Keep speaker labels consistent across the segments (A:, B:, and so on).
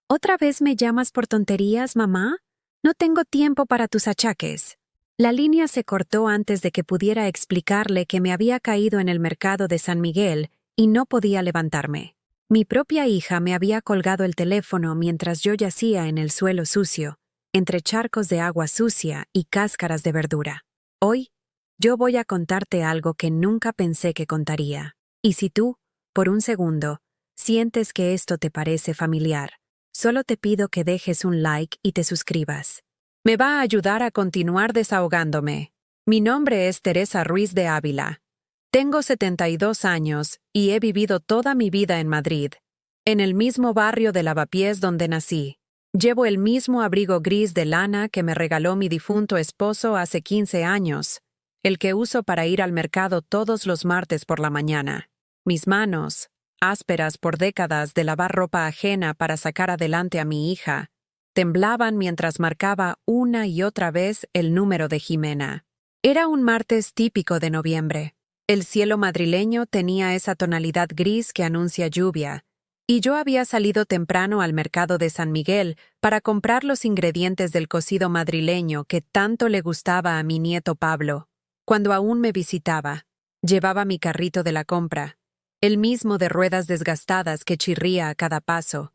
A: ¿Otra vez me llamas por tonterías, mamá? No tengo tiempo para tus achaques. La línea se cortó antes de que pudiera explicarle que me había caído en el mercado de San Miguel y no podía levantarme. Mi propia hija me había colgado el teléfono mientras yo yacía en el suelo sucio, entre charcos de agua sucia y cáscaras de verdura. Hoy, yo voy a contarte algo que nunca pensé que contaría. Y si tú, por un segundo, sientes que esto te parece familiar, solo te pido que dejes un like y te suscribas. Me va a ayudar a continuar desahogándome. Mi nombre es Teresa Ruiz de Ávila. Tengo 72 años y he vivido toda mi vida en Madrid, en el mismo barrio de Lavapiés donde nací. Llevo el mismo abrigo gris de lana que me regaló mi difunto esposo hace 15 años, el que uso para ir al mercado todos los martes por la mañana. Mis manos, ásperas por décadas de lavar ropa ajena para sacar adelante a mi hija, temblaban mientras marcaba una y otra vez el número de Jimena. Era un martes típico de noviembre. El cielo madrileño tenía esa tonalidad gris que anuncia lluvia, y yo había salido temprano al mercado de San Miguel para comprar los ingredientes del cocido madrileño que tanto le gustaba a mi nieto Pablo. Cuando aún me visitaba, llevaba mi carrito de la compra, el mismo de ruedas desgastadas que chirría a cada paso,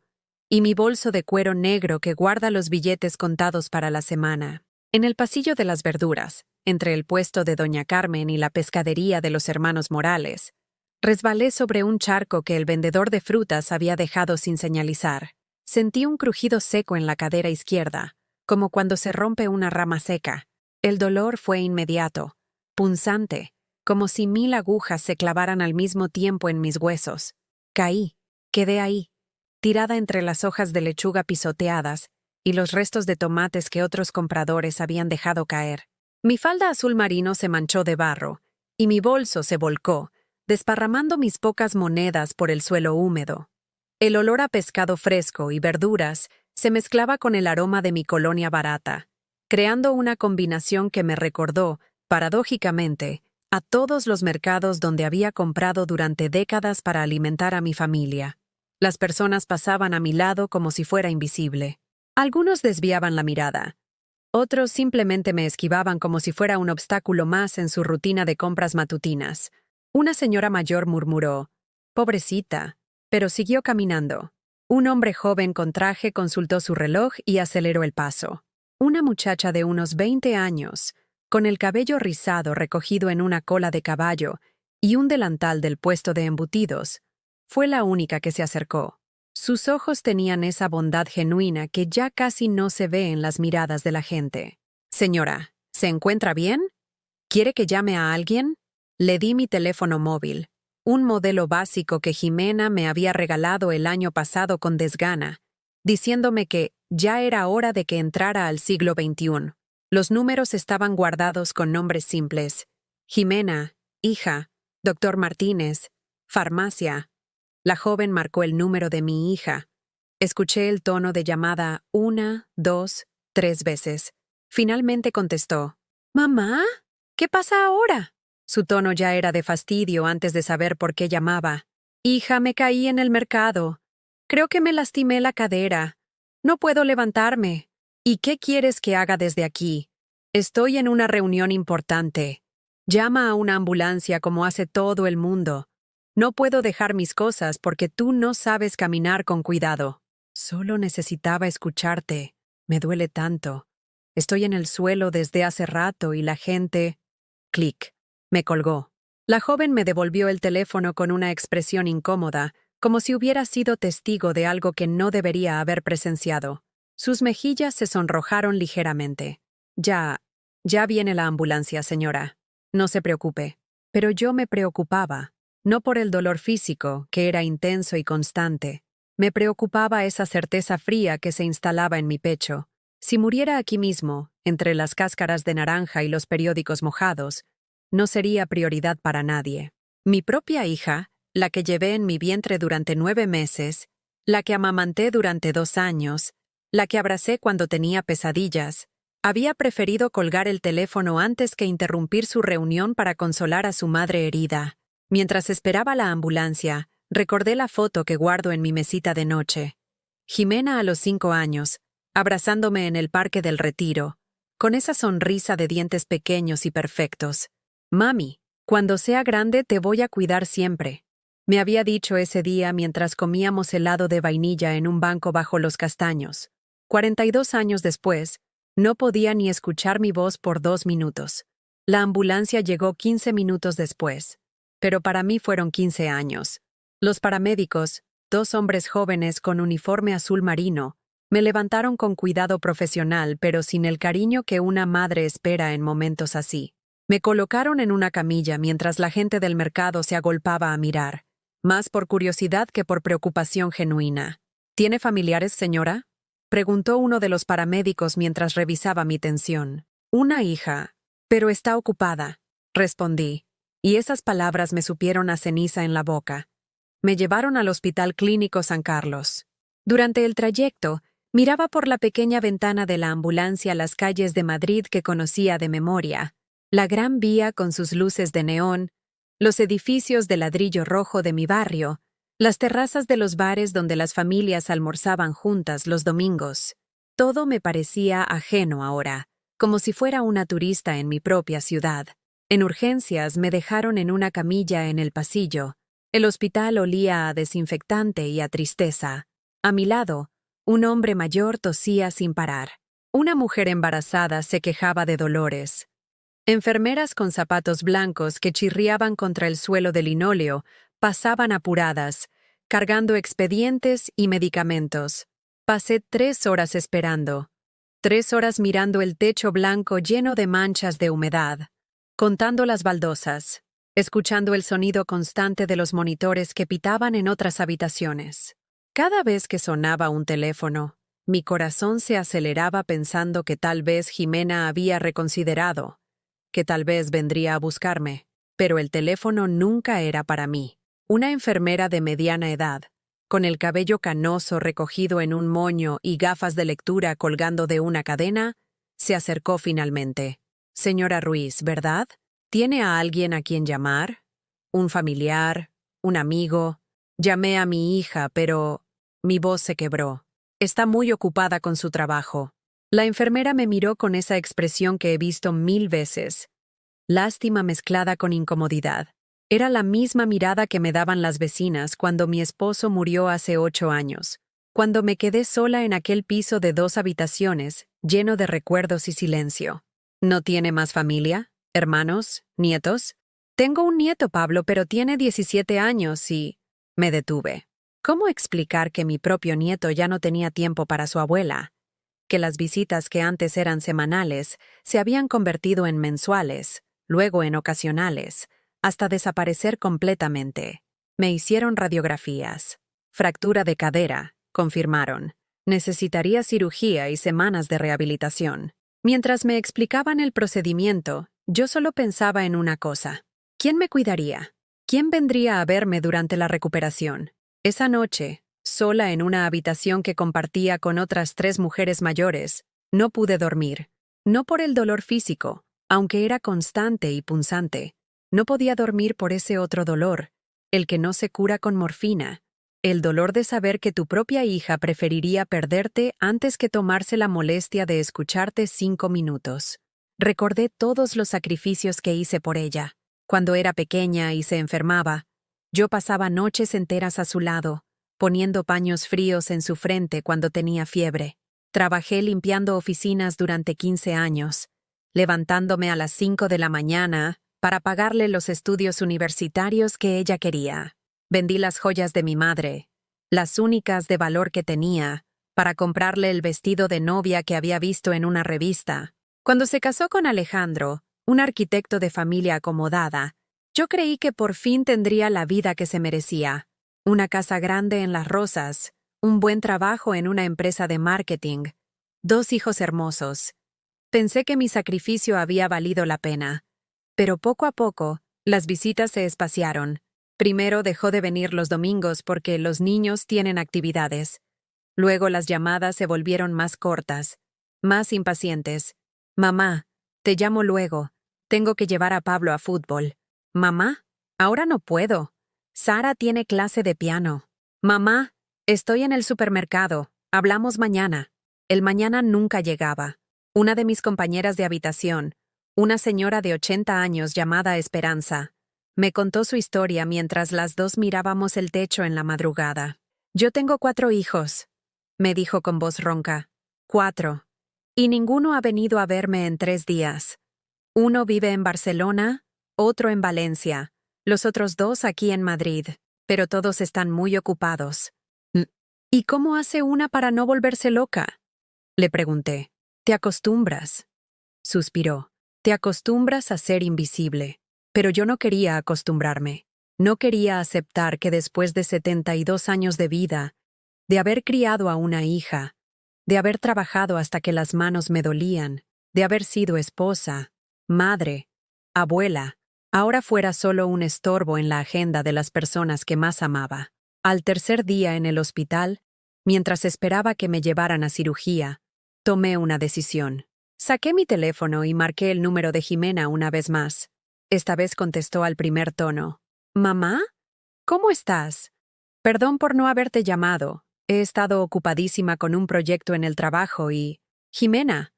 A: y mi bolso de cuero negro que guarda los billetes contados para la semana. En el pasillo de las verduras, entre el puesto de Doña Carmen y la pescadería de los hermanos Morales, resbalé sobre un charco que el vendedor de frutas había dejado sin señalizar. Sentí un crujido seco en la cadera izquierda, como cuando se rompe una rama seca. El dolor fue inmediato, punzante, como si 1000 agujas se clavaran al mismo tiempo en mis huesos. Caí, quedé ahí, tirada entre las hojas de lechuga pisoteadas y los restos de tomates que otros compradores habían dejado caer. Mi falda azul marino se manchó de barro, y mi bolso se volcó, desparramando mis pocas monedas por el suelo húmedo. El olor a pescado fresco y verduras se mezclaba con el aroma de mi colonia barata, creando una combinación que me recordó, paradójicamente, a todos los mercados donde había comprado durante décadas para alimentar a mi familia. Las personas pasaban a mi lado como si fuera invisible. Algunos desviaban la mirada. Otros simplemente me esquivaban como si fuera un obstáculo más en su rutina de compras matutinas. Una señora mayor murmuró, «Pobrecita», pero siguió caminando. Un hombre joven con traje consultó su reloj y aceleró el paso. Una muchacha de unos 20 años, con el cabello rizado recogido en una cola de caballo y un delantal del puesto de embutidos, fue la única que se acercó. Sus ojos tenían esa bondad genuina que ya casi no se ve en las miradas de la gente. «Señora, ¿se encuentra bien? ¿Quiere que llame a alguien?» Le di mi teléfono móvil, un modelo básico que Jimena me había regalado el año pasado con desgana, diciéndome que ya era hora de que entrara al siglo XXI. Los números estaban guardados con nombres simples: Jimena, hija, doctor Martínez, farmacia. La joven marcó el número de mi hija. Escuché el tono de llamada 1, 2, 3 veces. Finalmente contestó. «¿Mamá? ¿Qué pasa ahora?» Su tono ya era de fastidio antes de saber por qué llamaba. «Hija, me caí en el mercado. Creo que me lastimé la cadera. No puedo levantarme. ¿Y qué quieres que haga desde aquí? Estoy en una reunión importante. Llama a una ambulancia como hace todo el mundo. No puedo dejar mis cosas porque tú no sabes caminar con cuidado. Solo necesitaba escucharte. Me duele tanto. Estoy en el suelo desde hace rato y la gente...» Clic. Me colgó. La joven me devolvió el teléfono con una expresión incómoda, como si hubiera sido testigo de algo que no debería haber presenciado. Sus mejillas se sonrojaron ligeramente. Ya viene la ambulancia, señora. No se preocupe. Pero yo me preocupaba. No por el dolor físico, que era intenso y constante. Me preocupaba esa certeza fría que se instalaba en mi pecho. Si muriera aquí mismo, entre las cáscaras de naranja y los periódicos mojados, no sería prioridad para nadie. Mi propia hija, la que llevé en mi vientre durante 9 meses, la que amamanté durante 2 años, la que abracé cuando tenía pesadillas, había preferido colgar el teléfono antes que interrumpir su reunión para consolar a su madre herida. Mientras esperaba la ambulancia, recordé la foto que guardo en mi mesita de noche. Jimena a los 5 años, abrazándome en el Parque del Retiro, con esa sonrisa de dientes pequeños y perfectos. Mami, cuando sea grande te voy a cuidar siempre. Me había dicho ese día mientras comíamos helado de vainilla en un banco bajo los castaños. 42 años después, no podía ni escuchar mi voz por 2 minutos. La ambulancia llegó 15 minutos después. Pero para mí fueron 15 años. Los paramédicos, 2 hombres jóvenes con uniforme azul marino, me levantaron con cuidado profesional pero sin el cariño que una madre espera en momentos así. Me colocaron en una camilla mientras la gente del mercado se agolpaba a mirar, más por curiosidad que por preocupación genuina. ¿Tiene familiares, señora?, preguntó uno de los paramédicos mientras revisaba mi tensión. Una hija, pero está ocupada, respondí, y esas palabras me supieron a ceniza en la boca. Me llevaron al Hospital Clínico San Carlos. Durante el trayecto, miraba por la pequeña ventana de la ambulancia las calles de Madrid que conocía de memoria, la Gran Vía con sus luces de neón, los edificios de ladrillo rojo de mi barrio, las terrazas de los bares donde las familias almorzaban juntas los domingos. Todo me parecía ajeno ahora, como si fuera una turista en mi propia ciudad. En urgencias me dejaron en una camilla en el pasillo. El hospital olía a desinfectante y a tristeza. A mi lado, un hombre mayor tosía sin parar. Una mujer embarazada se quejaba de dolores. Enfermeras con zapatos blancos que chirriaban contra el suelo de linóleo pasaban apuradas, cargando expedientes y medicamentos. Pasé 3 horas esperando. 3 horas mirando el techo blanco lleno de manchas de humedad, contando las baldosas, escuchando el sonido constante de los monitores que pitaban en otras habitaciones. Cada vez que sonaba un teléfono, mi corazón se aceleraba pensando que tal vez Jimena había reconsiderado, que tal vez vendría a buscarme, pero el teléfono nunca era para mí. Una enfermera de mediana edad, con el cabello canoso recogido en un moño y gafas de lectura colgando de una cadena, se acercó finalmente. «Señora Ruiz, ¿verdad? ¿Tiene a alguien a quien llamar? ¿Un familiar? ¿Un amigo?» Llamé a mi hija, pero mi voz se quebró. Está muy ocupada con su trabajo. La enfermera me miró con esa expresión que he visto 1000 veces. Lástima mezclada con incomodidad. Era la misma mirada que me daban las vecinas cuando mi esposo murió hace 8 años, cuando me quedé sola en aquel piso de 2 habitaciones, lleno de recuerdos y silencio. ¿No tiene más familia? ¿Hermanos? ¿Nietos? Tengo un nieto, Pablo, pero tiene 17 años y... Me detuve. ¿Cómo explicar que mi propio nieto ya no tenía tiempo para su abuela? Que las visitas que antes eran semanales se habían convertido en mensuales, luego en ocasionales, hasta desaparecer completamente. Me hicieron radiografías. Fractura de cadera, confirmaron. Necesitaría cirugía y semanas de rehabilitación. Mientras me explicaban el procedimiento, yo solo pensaba en una cosa. ¿Quién me cuidaría? ¿Quién vendría a verme durante la recuperación? Esa noche, sola en una habitación que compartía con otras 3 mujeres mayores, no pude dormir. No por el dolor físico, aunque era constante y punzante. No podía dormir por ese otro dolor, el que no se cura con morfina, el dolor de saber que tu propia hija preferiría perderte antes que tomarse la molestia de escucharte 5 minutos. Recordé todos los sacrificios que hice por ella. Cuando era pequeña y se enfermaba, yo pasaba noches enteras a su lado, poniendo paños fríos en su frente cuando tenía fiebre. Trabajé limpiando oficinas durante 15 años, levantándome a las 5 de la mañana para pagarle los estudios universitarios que ella quería. Vendí las joyas de mi madre, las únicas de valor que tenía, para comprarle el vestido de novia que había visto en una revista. Cuando se casó con Alejandro, un arquitecto de familia acomodada, yo creí que por fin tendría la vida que se merecía. Una casa grande en Las Rosas, un buen trabajo en una empresa de marketing, 2 hijos hermosos. Pensé que mi sacrificio había valido la pena. Pero poco a poco, las visitas se espaciaron. Primero dejó de venir los domingos porque los niños tienen actividades. Luego las llamadas se volvieron más cortas, más impacientes. «Mamá, te llamo luego. Tengo que llevar a Pablo a fútbol». «Mamá, ahora no puedo. Sara tiene clase de piano». «Mamá, estoy en el supermercado. Hablamos mañana. El mañana nunca llegaba. Una de mis compañeras de habitación, una señora de 80 años llamada Esperanza, me contó su historia mientras las dos mirábamos el techo en la madrugada. Yo tengo 4 hijos, me dijo con voz ronca. 4. Y ninguno ha venido a verme en 3 días. Uno vive en Barcelona, otro en Valencia, los otros 2 aquí en Madrid, pero todos están muy ocupados. ¿Y cómo hace una para no volverse loca? Le pregunté. Te acostumbras. Suspiró. Te acostumbras a ser invisible. Pero yo no quería acostumbrarme. No quería aceptar que después de 72 años de vida, de haber criado a una hija, de haber trabajado hasta que las manos me dolían, de haber sido esposa, madre, abuela, ahora fuera solo un estorbo en la agenda de las personas que más amaba. Al tercer día en el hospital, mientras esperaba que me llevaran a cirugía, tomé una decisión. Saqué mi teléfono y marqué el número de Jimena una vez más. Esta vez contestó al primer tono. ¿Mamá? ¿Cómo estás? Perdón por no haberte llamado. He estado ocupadísima con un proyecto en el trabajo y... Jimena,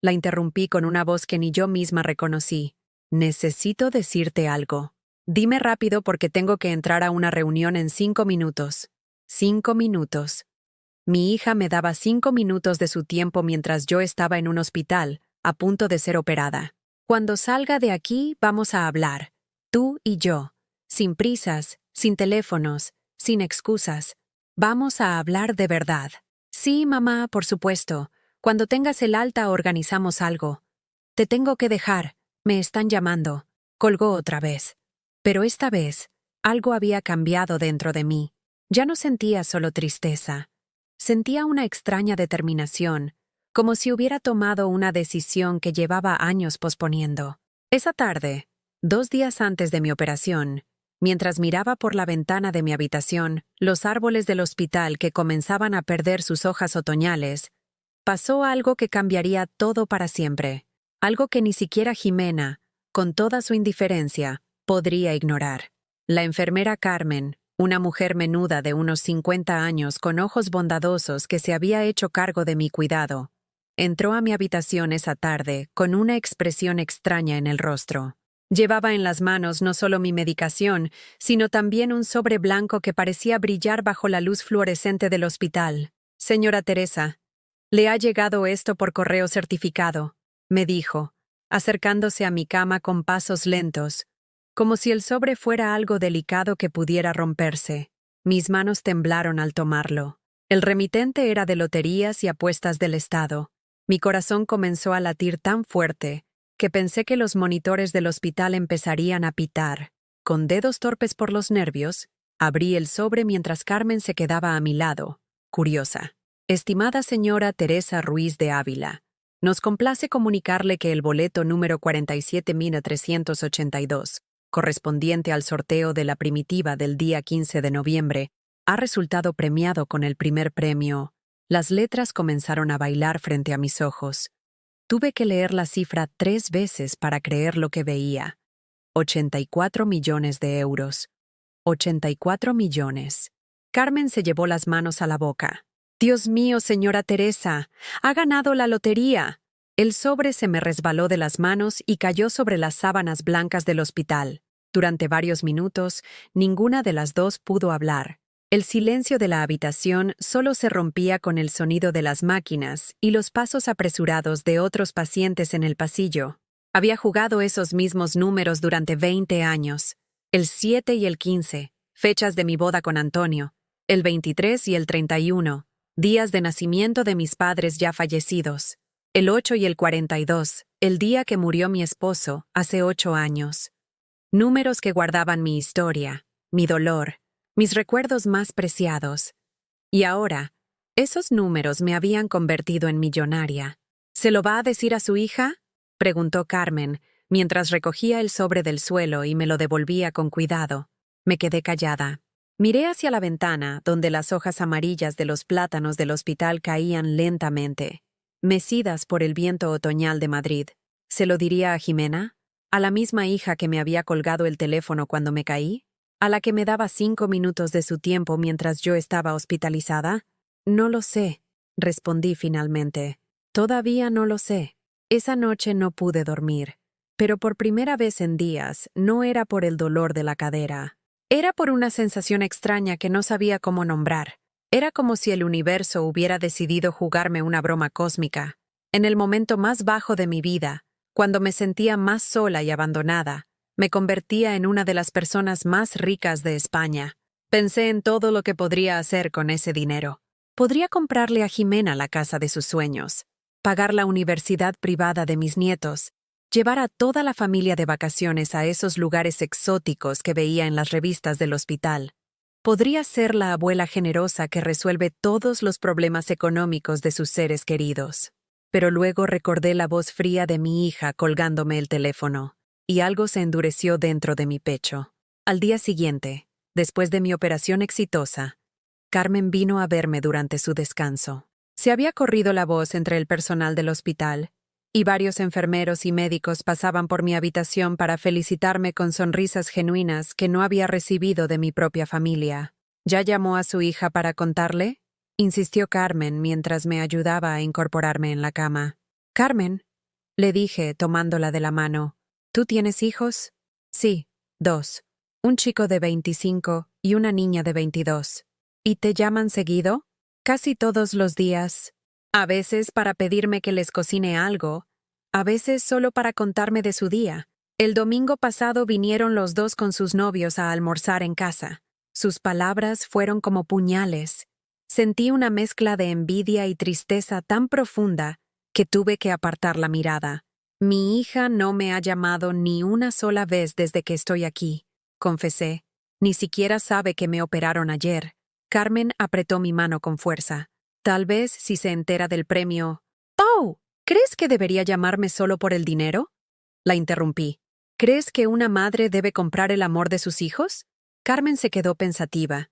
A: la interrumpí con una voz que ni yo misma reconocí. Necesito decirte algo. Dime rápido porque tengo que entrar a una reunión en 5 minutos. 5 minutos. Mi hija me daba 5 minutos de su tiempo mientras yo estaba en un hospital, a punto de ser operada. Cuando salga de aquí, vamos a hablar. Tú y yo. Sin prisas, sin teléfonos, sin excusas. Vamos a hablar de verdad. Sí, mamá, por supuesto. Cuando tengas el alta organizamos algo. Te tengo que dejar. Me están llamando. Colgó otra vez. Pero esta vez, algo había cambiado dentro de mí. Ya no sentía solo tristeza. Sentía una extraña determinación, como si hubiera tomado una decisión que llevaba años posponiendo. Esa tarde, 2 días antes de mi operación, mientras miraba por la ventana de mi habitación los árboles del hospital que comenzaban a perder sus hojas otoñales, pasó algo que cambiaría todo para siempre, algo que ni siquiera Jimena, con toda su indiferencia, podría ignorar. La enfermera Carmen, una mujer menuda de unos 50 años con ojos bondadosos que se había hecho cargo de mi cuidado, entró a mi habitación esa tarde con una expresión extraña en el rostro. Llevaba en las manos no solo mi medicación, sino también un sobre blanco que parecía brillar bajo la luz fluorescente del hospital. Señora Teresa, le ha llegado esto por correo certificado, me dijo, acercándose a mi cama con pasos lentos, como si el sobre fuera algo delicado que pudiera romperse. Mis manos temblaron al tomarlo. El remitente era de loterías y apuestas del Estado. Mi corazón comenzó a latir tan fuerte que pensé que los monitores del hospital empezarían a pitar. Con dedos torpes por los nervios, abrí el sobre mientras Carmen se quedaba a mi lado, curiosa. Estimada señora Teresa Ruiz de Ávila, nos complace comunicarle que el boleto número 47.382, correspondiente al sorteo de la primitiva del día 15 de noviembre, ha resultado premiado con el primer premio. Las letras comenzaron a bailar frente a mis ojos. Tuve que leer la cifra 3 veces para creer lo que veía. 84 millones de euros. 84 millones. Carmen se llevó las manos a la boca. Dios mío, señora Teresa, ha ganado la lotería. El sobre se me resbaló de las manos y cayó sobre las sábanas blancas del hospital. Durante varios minutos, ninguna de las dos pudo hablar. El silencio de la habitación solo se rompía con el sonido de las máquinas y los pasos apresurados de otros pacientes en el pasillo. Había jugado esos mismos números durante 20 años. El 7 y el 15, fechas de mi boda con Antonio. El 23 y el 31, días de nacimiento de mis padres ya fallecidos. El 8 y el 42, el día que murió mi esposo, hace 8 años. Números que guardaban mi historia, mi dolor, mis recuerdos más preciados. Y ahora, esos números me habían convertido en millonaria. ¿Se lo va a decir a su hija?, preguntó Carmen, mientras recogía el sobre del suelo y me lo devolvía con cuidado. Me quedé callada. Miré hacia la ventana, donde las hojas amarillas de los plátanos del hospital caían lentamente, mecidas por el viento otoñal de Madrid. ¿Se lo diría a Jimena? ¿A la misma hija que me había colgado el teléfono cuando me caí? ¿A la que me daba 5 minutos de su tiempo mientras yo estaba hospitalizada? No lo sé. respondí finalmente. Todavía no lo sé. Esa noche no pude dormir, pero por primera vez en días no era por el dolor de la cadera. Era por una sensación extraña que no sabía cómo nombrar. Era como si el universo hubiera decidido jugarme una broma cósmica. En el momento más bajo de mi vida, cuando me sentía más sola y abandonada, me convertía en una de las personas más ricas de España. Pensé en todo lo que podría hacer con ese dinero. Podría comprarle a Jimena la casa de sus sueños, pagar la universidad privada de mis nietos, llevar a toda la familia de vacaciones a esos lugares exóticos que veía en las revistas del hospital. Podría ser la abuela generosa que resuelve todos los problemas económicos de sus seres queridos. Pero luego recordé la voz fría de mi hija colgándome el teléfono, y algo se endureció dentro de mi pecho. Al día siguiente, después de mi operación exitosa, Carmen vino a verme durante su descanso. Se había corrido la voz entre el personal del hospital, y varios enfermeros y médicos pasaban por mi habitación para felicitarme con sonrisas genuinas que no había recibido de mi propia familia. ¿Ya llamó a su hija para contarle?, insistió Carmen mientras me ayudaba a incorporarme en la cama. «Carmen», le dije tomándola de la mano, «¿tú tienes hijos?» «Sí, 2. Un chico de 25 y una niña de 22. ¿Y te llaman seguido?» «Casi todos los días. A veces para pedirme que les cocine algo, a veces solo para contarme de su día. El domingo pasado vinieron los dos con sus novios a almorzar en casa. Sus palabras fueron como puñales. Sentí una mezcla de envidia y tristeza tan profunda que tuve que apartar la mirada. Mi hija no me ha llamado ni una sola vez desde que estoy aquí», confesé. «Ni siquiera sabe que me operaron ayer». Carmen apretó mi mano con fuerza. «Tal vez si se entera del premio». «Oh, ¿crees que debería llamarme solo por el dinero?», la interrumpí. «¿Crees que una madre debe comprar el amor de sus hijos?». Carmen se quedó pensativa.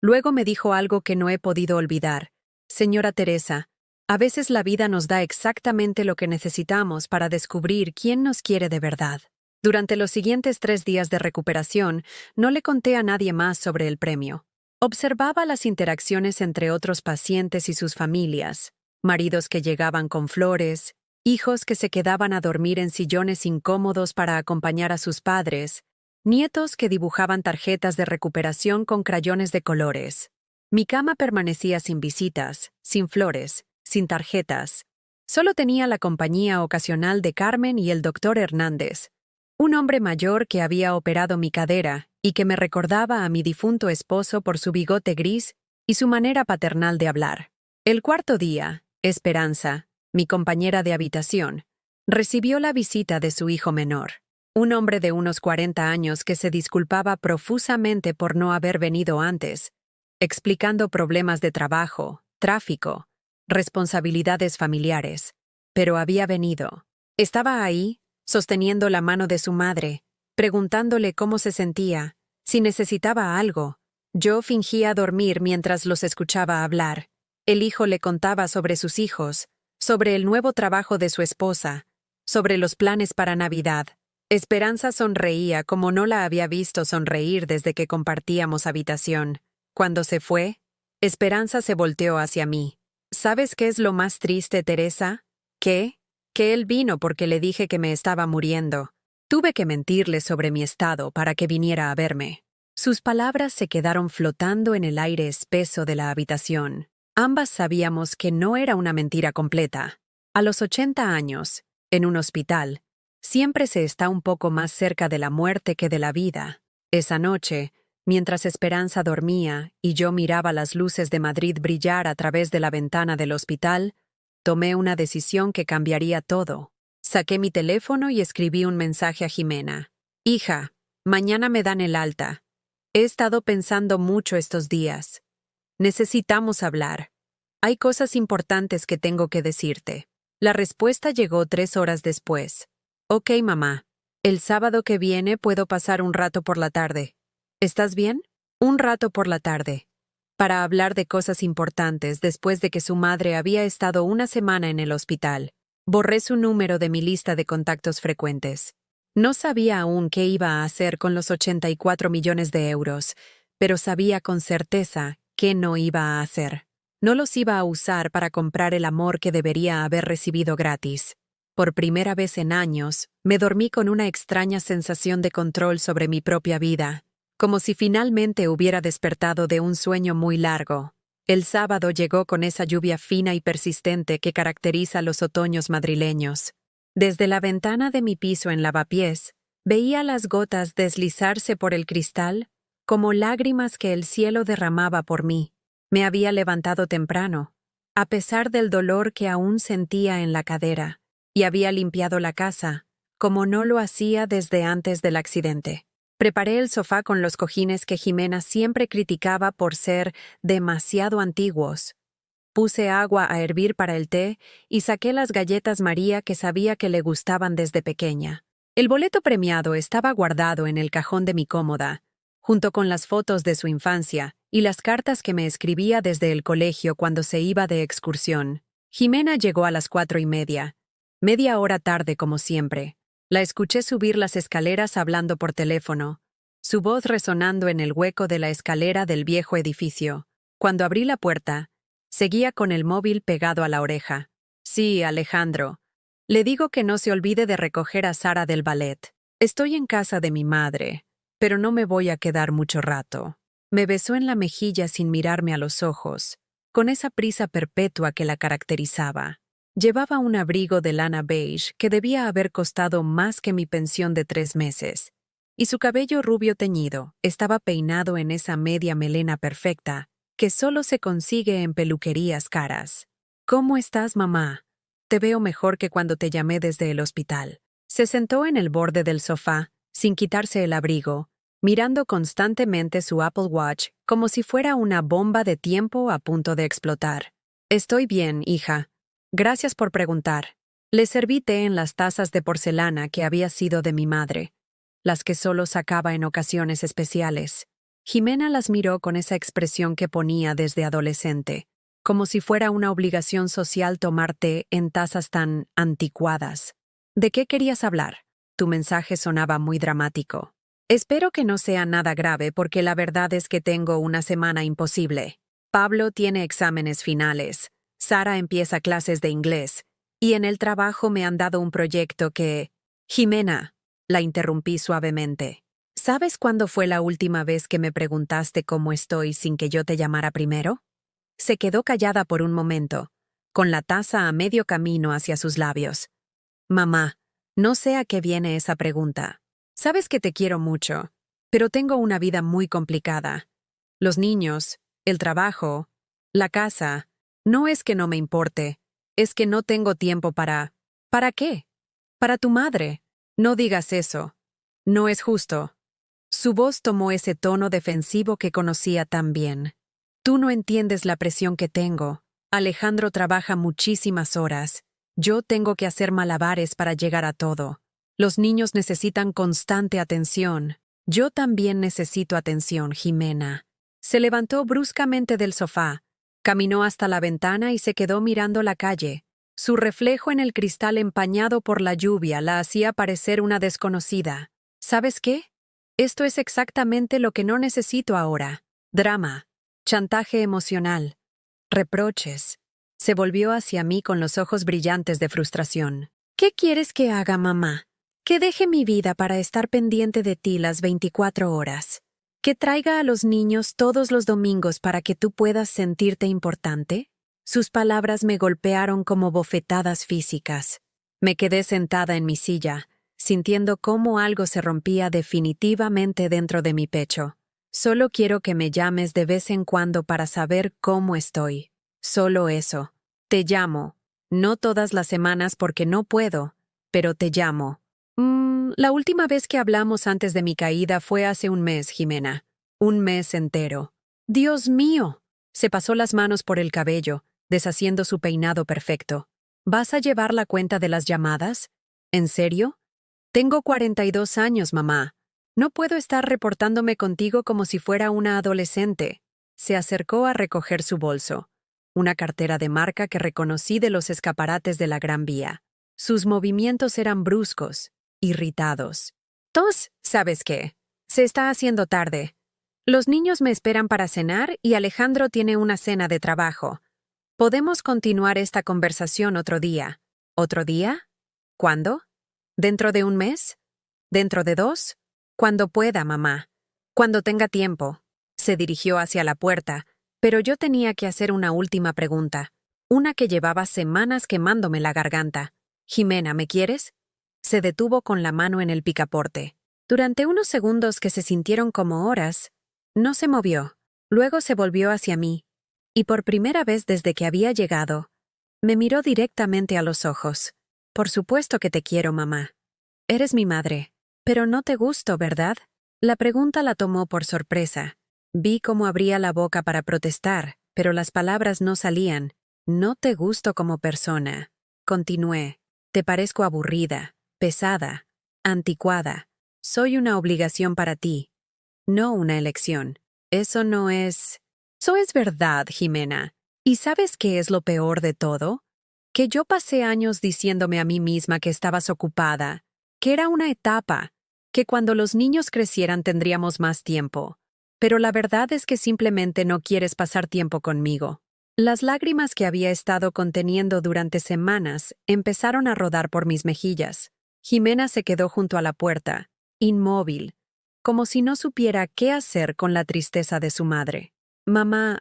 A: Luego me dijo algo que no he podido olvidar. «Señora Teresa, a veces la vida nos da exactamente lo que necesitamos para descubrir quién nos quiere de verdad». Durante los siguientes 3 días de recuperación, no le conté a nadie más sobre el premio. Observaba las interacciones entre otros pacientes y sus familias, maridos que llegaban con flores, hijos que se quedaban a dormir en sillones incómodos para acompañar a sus padres, nietos que dibujaban tarjetas de recuperación con crayones de colores. Mi cama permanecía sin visitas, sin flores, sin tarjetas. Solo tenía la compañía ocasional de Carmen y el doctor Hernández, un hombre mayor que había operado mi cadera y que me recordaba a mi difunto esposo por su bigote gris y su manera paternal de hablar. El cuarto día, Esperanza, mi compañera de habitación, recibió la visita de su hijo menor, un hombre de unos 40 años que se disculpaba profusamente por no haber venido antes, explicando problemas de trabajo, tráfico, responsabilidades familiares. Pero había venido. Estaba ahí, sosteniendo la mano de su madre, preguntándole cómo se sentía, si necesitaba algo. Yo fingía dormir mientras los escuchaba hablar. El hijo le contaba sobre sus hijos, sobre el nuevo trabajo de su esposa, sobre los planes para Navidad. Esperanza sonreía como no la había visto sonreír desde que compartíamos habitación. Cuando se fue, Esperanza se volteó hacia mí. «¿Sabes qué es lo más triste, Teresa? ¿Qué? Que él vino porque le dije que me estaba muriendo. Tuve que mentirle sobre mi estado para que viniera a verme». Sus palabras se quedaron flotando en el aire espeso de la habitación. Ambas sabíamos que no era una mentira completa. A los 80 años, en un hospital, siempre se está un poco más cerca de la muerte que de la vida. Esa noche, mientras Esperanza dormía y yo miraba las luces de Madrid brillar a través de la ventana del hospital, tomé una decisión que cambiaría todo. Saqué mi teléfono y escribí un mensaje a Jimena. «Hija, mañana me dan el alta. He estado pensando mucho estos días. Necesitamos hablar. Hay cosas importantes que tengo que decirte». La respuesta llegó 3 horas después. «Ok, mamá. El sábado que viene puedo pasar un rato por la tarde. ¿Estás bien?» Un rato por la tarde. Para hablar de cosas importantes después de que su madre había estado una semana en el hospital. Borré su número de mi lista de contactos frecuentes. No sabía aún qué iba a hacer con los 84 millones de euros, pero sabía con certeza qué no iba a hacer. No los iba a usar para comprar el amor que debería haber recibido gratis. Por primera vez en años, me dormí con una extraña sensación de control sobre mi propia vida, como si finalmente hubiera despertado de un sueño muy largo. El sábado llegó con esa lluvia fina y persistente que caracteriza los otoños madrileños. Desde la ventana de mi piso en Lavapiés, veía las gotas deslizarse por el cristal como lágrimas que el cielo derramaba por mí. Me había levantado temprano, a pesar del dolor que aún sentía en la cadera, y había limpiado la casa, como no lo hacía desde antes del accidente. Preparé el sofá con los cojines que Jimena siempre criticaba por ser demasiado antiguos. Puse agua a hervir para el té y saqué las galletas María que sabía que le gustaban desde pequeña. El boleto premiado estaba guardado en el cajón de mi cómoda, junto con las fotos de su infancia y las cartas que me escribía desde el colegio cuando se iba de excursión. Jimena llegó a las 4:30, media hora tarde como siempre. La escuché subir las escaleras hablando por teléfono, su voz resonando en el hueco de la escalera del viejo edificio. Cuando abrí la puerta, seguía con el móvil pegado a la oreja. Sí, Alejandro. Le digo que no se olvide de recoger a Sara del ballet. Estoy en casa de mi madre, pero no me voy a quedar mucho rato. Me besó en la mejilla sin mirarme a los ojos, con esa prisa perpetua que la caracterizaba. Llevaba un abrigo de lana beige que debía haber costado más que mi pensión de 3 meses, y su cabello rubio teñido estaba peinado en esa media melena perfecta que solo se consigue en peluquerías caras. ¿Cómo estás, mamá? Te veo mejor que cuando te llamé desde el hospital. Se sentó en el borde del sofá, sin quitarse el abrigo, mirando constantemente su Apple Watch como si fuera una bomba de tiempo a punto de explotar. Estoy bien, hija. Gracias por preguntar. Le serví té en las tazas de porcelana que había sido de mi madre, las que solo sacaba en ocasiones especiales. Jimena las miró con esa expresión que ponía desde adolescente, como si fuera una obligación social tomar té en tazas tan anticuadas. ¿De qué querías hablar? Tu mensaje sonaba muy dramático. Espero que no sea nada grave porque la verdad es que tengo una semana imposible. Pablo tiene exámenes finales, Sara empieza clases de inglés, y en el trabajo me han dado un proyecto que... Jimena, la interrumpí suavemente. ¿Sabes cuándo fue la última vez que me preguntaste cómo estoy sin que yo te llamara primero? Se quedó callada por un momento, con la taza a medio camino hacia sus labios. Mamá, no sé a qué viene esa pregunta. Sabes que te quiero mucho, pero tengo una vida muy complicada. Los niños, el trabajo, la casa. No es que no me importe, es que no tengo tiempo para... ¿Para qué? Para tu madre. No digas eso. No es justo. Su voz tomó ese tono defensivo que conocía tan bien. Tú no entiendes la presión que tengo. Alejandro trabaja muchísimas horas. Yo tengo que hacer malabares para llegar a todo. Los niños necesitan constante atención. Yo también necesito atención, Jimena. Se levantó bruscamente del sofá, caminó hasta la ventana y se quedó mirando la calle. Su reflejo en el cristal empañado por la lluvia la hacía parecer una desconocida. ¿Sabes qué? Esto es exactamente lo que no necesito ahora. Drama, chantaje emocional, reproches. Se volvió hacia mí con los ojos brillantes de frustración. ¿Qué quieres que haga, mamá? Que deje mi vida para estar pendiente de ti las 24 horas. ¿Que traiga a los niños todos los domingos para que tú puedas sentirte importante? Sus palabras me golpearon como bofetadas físicas. Me quedé sentada en mi silla, sintiendo cómo algo se rompía definitivamente dentro de mi pecho. Solo quiero que me llames de vez en cuando para saber cómo estoy. Solo eso. Te llamo. No todas las semanas porque no puedo, pero te llamo. La última vez que hablamos antes de mi caída fue hace un mes, Jimena. Un mes entero. ¡Dios mío! Se pasó las manos por el cabello, deshaciendo su peinado perfecto. ¿Vas a llevar la cuenta de las llamadas? ¿En serio? Tengo 42 años, mamá. No puedo estar reportándome contigo como si fuera una adolescente. Se acercó a recoger su bolso, una cartera de marca que reconocí de los escaparates de la Gran Vía. Sus movimientos eran bruscos, irritados. ¿Sabes qué? Se está haciendo tarde. Los niños me esperan para cenar y Alejandro tiene una cena de trabajo. Podemos continuar esta conversación otro día. ¿Otro día? ¿Cuándo? ¿Dentro de un mes? ¿Dentro de 2? Cuando pueda, mamá. Cuando tenga tiempo. Se dirigió hacia la puerta, pero yo tenía que hacer una última pregunta, una que llevaba semanas quemándome la garganta. Jimena, ¿me quieres? Se detuvo con la mano en el picaporte. Durante unos segundos que se sintieron como horas, no se movió. Luego se volvió hacia mí, y por primera vez desde que había llegado, me miró directamente a los ojos. Por supuesto que te quiero, mamá. Eres mi madre. Pero no te gusto, ¿verdad? La pregunta la tomó por sorpresa. Vi cómo abría la boca para protestar, pero las palabras no salían. No te gusto como persona. Continué. Te parezco aburrida, pesada, anticuada. Soy una obligación para ti, no una elección. Eso no es... Eso es verdad, Jimena. ¿Y sabes qué es lo peor de todo? Que yo pasé años diciéndome a mí misma que estabas ocupada, que era una etapa, que cuando los niños crecieran tendríamos más tiempo. Pero la verdad es que simplemente no quieres pasar tiempo conmigo. Las lágrimas que había estado conteniendo durante semanas empezaron a rodar por mis mejillas. Jimena se quedó junto a la puerta, inmóvil, como si no supiera qué hacer con la tristeza de su madre. Mamá,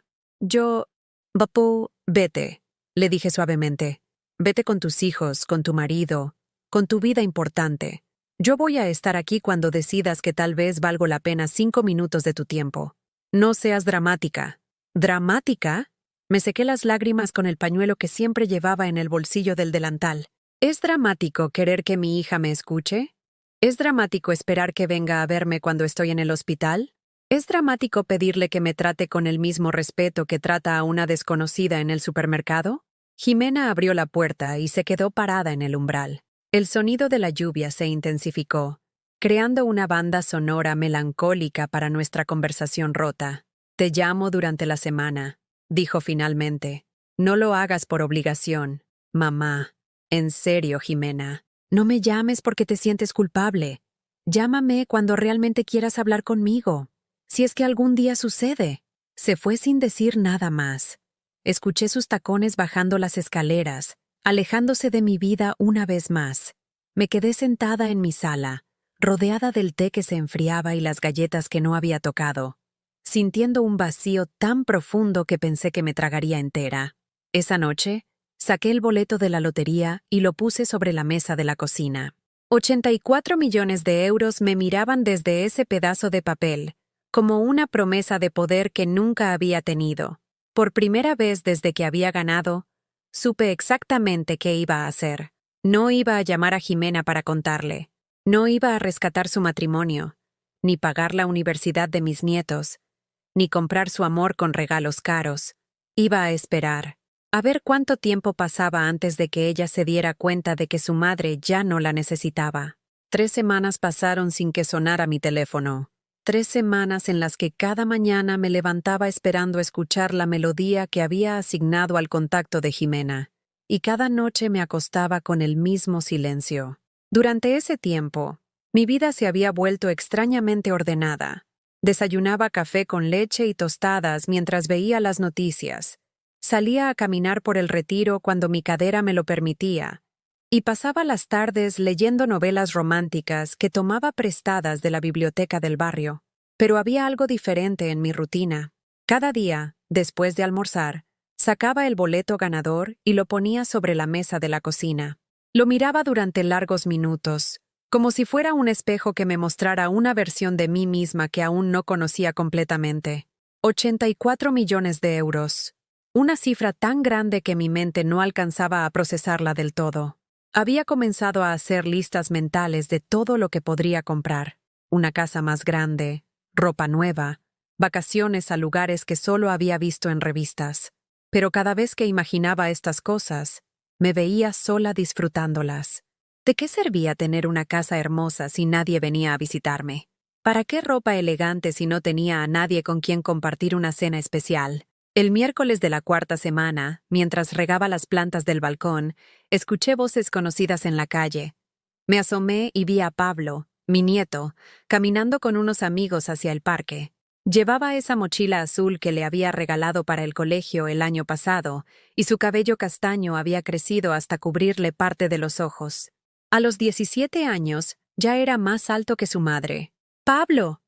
A: Papu, vete, le dije suavemente. Vete con tus hijos, con tu marido, con tu vida importante. Yo voy a estar aquí cuando decidas que tal vez valgo la pena 5 minutos de tu tiempo. No seas dramática. ¿Dramática? Me sequé las lágrimas con el pañuelo que siempre llevaba en el bolsillo del delantal. ¿Es dramático querer que mi hija me escuche? ¿Es dramático esperar que venga a verme cuando estoy en el hospital? ¿Es dramático pedirle que me trate con el mismo respeto que trata a una desconocida en el supermercado? Jimena abrió la puerta y se quedó parada en el umbral. El sonido de la lluvia se intensificó, creando una banda sonora melancólica para nuestra conversación rota. Te llamo durante la semana, dijo finalmente. No lo hagas por obligación, mamá. En serio, Jimena. No me llames porque te sientes culpable. Llámame cuando realmente quieras hablar conmigo. Si es que algún día sucede. Se fue sin decir nada más. Escuché sus tacones bajando las escaleras, alejándose de mi vida una vez más. Me quedé sentada en mi sala, rodeada del té que se enfriaba y las galletas que no había tocado, sintiendo un vacío tan profundo que pensé que me tragaría entera. Esa noche, saqué el boleto de la lotería y lo puse sobre la mesa de la cocina. 84 millones de euros me miraban desde ese pedazo de papel, como una promesa de poder que nunca había tenido. Por primera vez desde que había ganado, supe exactamente qué iba a hacer. No iba a llamar a Jimena para contarle. No iba a rescatar su matrimonio, ni pagar la universidad de mis nietos, ni comprar su amor con regalos caros. Iba a esperar, a ver cuánto tiempo pasaba antes de que ella se diera cuenta de que su madre ya no la necesitaba. 3 semanas pasaron sin que sonara mi teléfono. 3 semanas en las que cada mañana me levantaba esperando escuchar la melodía que había asignado al contacto de Jimena, y cada noche me acostaba con el mismo silencio. Durante ese tiempo, mi vida se había vuelto extrañamente ordenada. Desayunaba café con leche y tostadas mientras veía las noticias. Salía a caminar por el Retiro cuando mi cadera me lo permitía, y pasaba las tardes leyendo novelas románticas que tomaba prestadas de la biblioteca del barrio. Pero había algo diferente en mi rutina. Cada día, después de almorzar, sacaba el boleto ganador y lo ponía sobre la mesa de la cocina. Lo miraba durante largos minutos, como si fuera un espejo que me mostrara una versión de mí misma que aún no conocía completamente. 84 millones de euros. Una cifra tan grande que mi mente no alcanzaba a procesarla del todo. Había comenzado a hacer listas mentales de todo lo que podría comprar. Una casa más grande, ropa nueva, vacaciones a lugares que solo había visto en revistas. Pero cada vez que imaginaba estas cosas, me veía sola disfrutándolas. ¿De qué servía tener una casa hermosa si nadie venía a visitarme? ¿Para qué ropa elegante si no tenía a nadie con quien compartir una cena especial? El miércoles de la 4ª semana, mientras regaba las plantas del balcón, escuché voces conocidas en la calle. Me asomé y vi a Pablo, mi nieto, caminando con unos amigos hacia el parque. Llevaba esa mochila azul que le había regalado para el colegio el año pasado, y su cabello castaño había crecido hasta cubrirle parte de los ojos. A los 17 años, ya era más alto que su madre. ¡Pablo!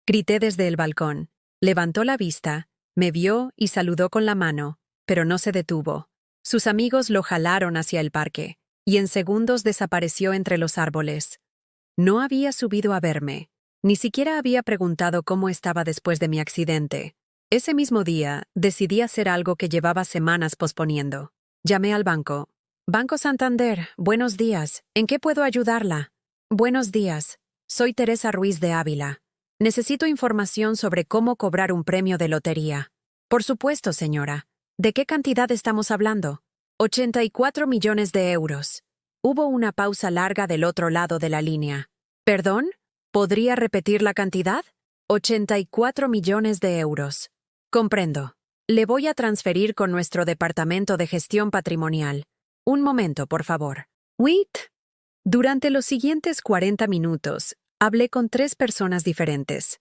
A: Grité desde el balcón. Levantó la vista, me vio y saludó con la mano, pero no se detuvo. Sus amigos lo jalaron hacia el parque, y en segundos desapareció entre los árboles. No había subido a verme. Ni siquiera había preguntado cómo estaba después de mi accidente. Ese mismo día, decidí hacer algo que llevaba semanas posponiendo. Llamé al banco. Banco Santander, buenos días. ¿En qué puedo ayudarla? Buenos días. Soy Teresa Ruiz de Ávila. Necesito información sobre cómo cobrar un premio de lotería. Por supuesto, señora. ¿De qué cantidad estamos hablando? 84 millones de euros. Hubo una pausa larga del otro lado de la línea. ¿Perdón? ¿Podría repetir la cantidad? 84 millones de euros. Comprendo. Le voy a transferir con nuestro departamento de gestión patrimonial. Un momento, por favor. Wait. Durante los siguientes 40 minutos, hablé con 3 personas diferentes.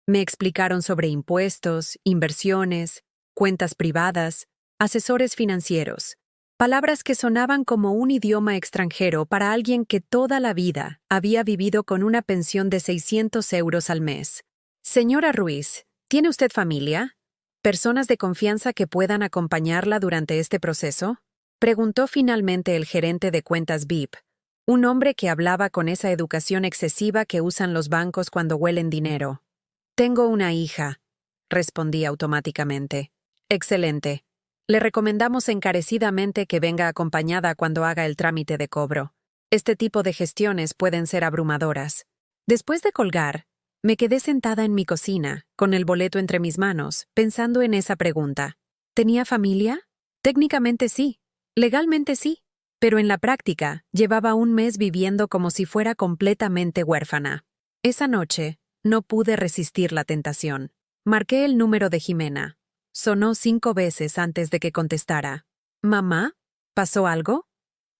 A: Me explicaron sobre impuestos, inversiones, cuentas privadas, asesores financieros. Palabras que sonaban como un idioma extranjero para alguien que toda la vida había vivido con una pensión de 600 euros al mes. Señora Ruiz, ¿tiene usted familia? ¿Personas de confianza que puedan acompañarla durante este proceso? Preguntó finalmente el gerente de cuentas VIP, un hombre que hablaba con esa educación excesiva que usan los bancos cuando huelen dinero. Tengo una hija, respondí automáticamente. Excelente. Le recomendamos encarecidamente que venga acompañada cuando haga el trámite de cobro. Este tipo de gestiones pueden ser abrumadoras. Después de colgar, me quedé sentada en mi cocina, con el boleto entre mis manos, pensando en esa pregunta. ¿Tenía familia? Técnicamente sí. Legalmente sí. Pero en la práctica, llevaba un mes viviendo como si fuera completamente huérfana. Esa noche, no pude resistir la tentación. Marqué el número de Jimena. Sonó 5 veces antes de que contestara. ¿Mamá? ¿Pasó algo?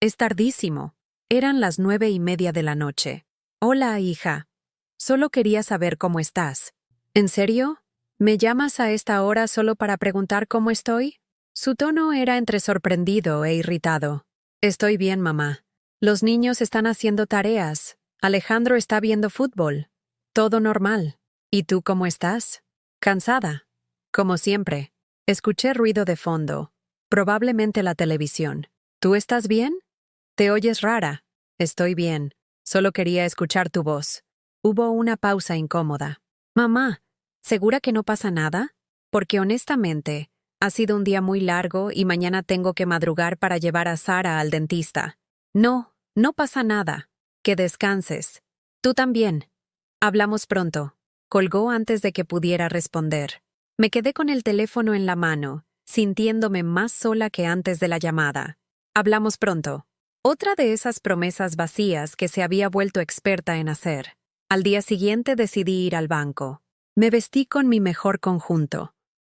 A: Es tardísimo. Eran las 9:30 de la noche. Hola, hija. Solo quería saber cómo estás. ¿En serio? ¿Me llamas a esta hora solo para preguntar cómo estoy? Su tono era entre sorprendido e irritado. Estoy bien, mamá. Los niños están haciendo tareas. Alejandro está viendo fútbol. Todo normal. ¿Y tú cómo estás? Cansada. Como siempre. Escuché ruido de fondo. Probablemente la televisión. ¿Tú estás bien? Te oyes rara. Estoy bien. Solo quería escuchar tu voz. Hubo una pausa incómoda. Mamá, ¿segura que no pasa nada? Porque honestamente, ha sido un día muy largo y mañana tengo que madrugar para llevar a Sara al dentista. No, no pasa nada. Que descanses. Tú también. Hablamos pronto. Colgó antes de que pudiera responder. Me quedé con el teléfono en la mano, sintiéndome más sola que antes de la llamada. Hablamos pronto. Otra de esas promesas vacías que se había vuelto experta en hacer. Al día siguiente decidí ir al banco. Me vestí con mi mejor conjunto.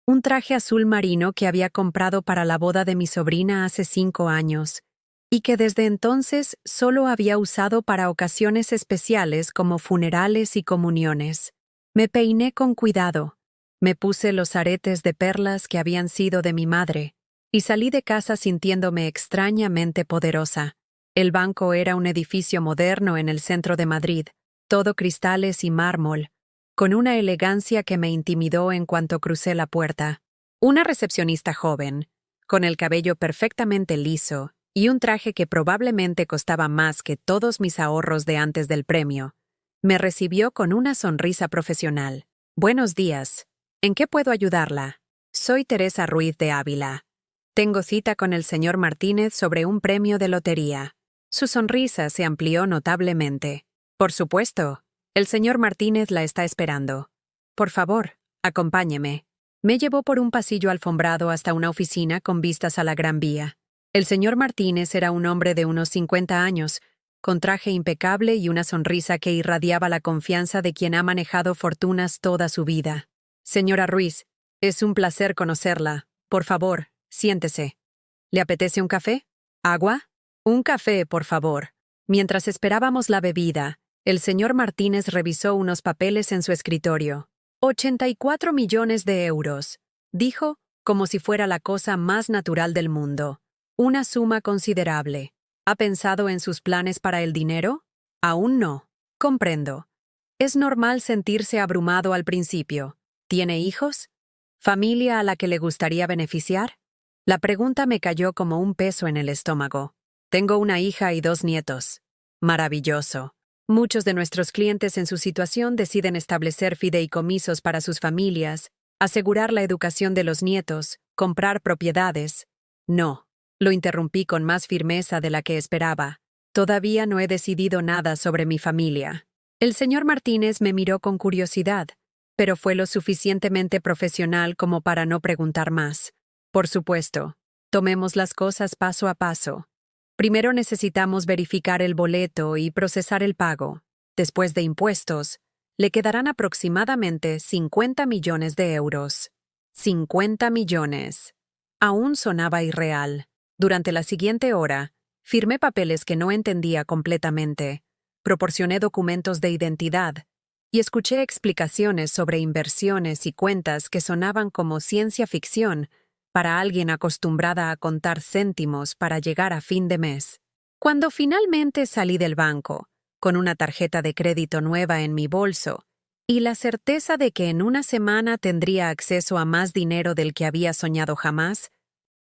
A: Un traje azul marino que había comprado para la boda de mi sobrina hace 5 años, y que desde entonces solo había usado para ocasiones especiales como funerales y comuniones. Me peiné con cuidado. Me puse los aretes de perlas que habían sido de mi madre, y salí de casa sintiéndome extrañamente poderosa. El banco era un edificio moderno en el centro de Madrid, todo cristales y mármol, con una elegancia que me intimidó en cuanto crucé la puerta. Una recepcionista joven, con el cabello perfectamente liso y un traje que probablemente costaba más que todos mis ahorros de antes del premio, me recibió con una sonrisa profesional. Buenos días. ¿En qué puedo ayudarla? Soy Teresa Ruiz de Ávila. Tengo cita con el señor Martínez sobre un premio de lotería. Su sonrisa se amplió notablemente. Por supuesto, el señor Martínez la está esperando. Por favor, acompáñeme. Me llevó por un pasillo alfombrado hasta una oficina con vistas a la Gran Vía. El señor Martínez era un hombre de unos 50 años, con traje impecable y una sonrisa que irradiaba la confianza de quien ha manejado fortunas toda su vida. Señora Ruiz, es un placer conocerla. Por favor, siéntese. ¿Le apetece un café? ¿Agua? Un café, por favor. Mientras esperábamos la bebida, el señor Martínez revisó unos papeles en su escritorio. 84 millones de euros, dijo, como si fuera la cosa más natural del mundo. Una suma considerable. ¿Ha pensado en sus planes para el dinero? Aún no. Comprendo. Es normal sentirse abrumado al principio. ¿Tiene hijos? ¿Familia a la que le gustaría beneficiar? La pregunta me cayó como un peso en el estómago. Tengo una hija y 2 nietos. Maravilloso. Muchos de nuestros clientes en su situación deciden establecer fideicomisos para sus familias, asegurar la educación de los nietos, comprar propiedades. No, lo interrumpí con más firmeza de la que esperaba. Todavía no he decidido nada sobre mi familia. El señor Martínez me miró con curiosidad, pero fue lo suficientemente profesional como para no preguntar más. Por supuesto, tomemos las cosas paso a paso. Primero necesitamos verificar el boleto y procesar el pago. Después de impuestos, le quedarán aproximadamente 50 millones de euros. 50 millones. Aún sonaba irreal. Durante la siguiente hora, firmé papeles que no entendía completamente, proporcioné documentos de identidad y escuché explicaciones sobre inversiones y cuentas que sonaban como ciencia ficción para alguien acostumbrada a contar céntimos para llegar a fin de mes. Cuando finalmente salí del banco, con una tarjeta de crédito nueva en mi bolso y la certeza de que en una semana tendría acceso a más dinero del que había soñado jamás,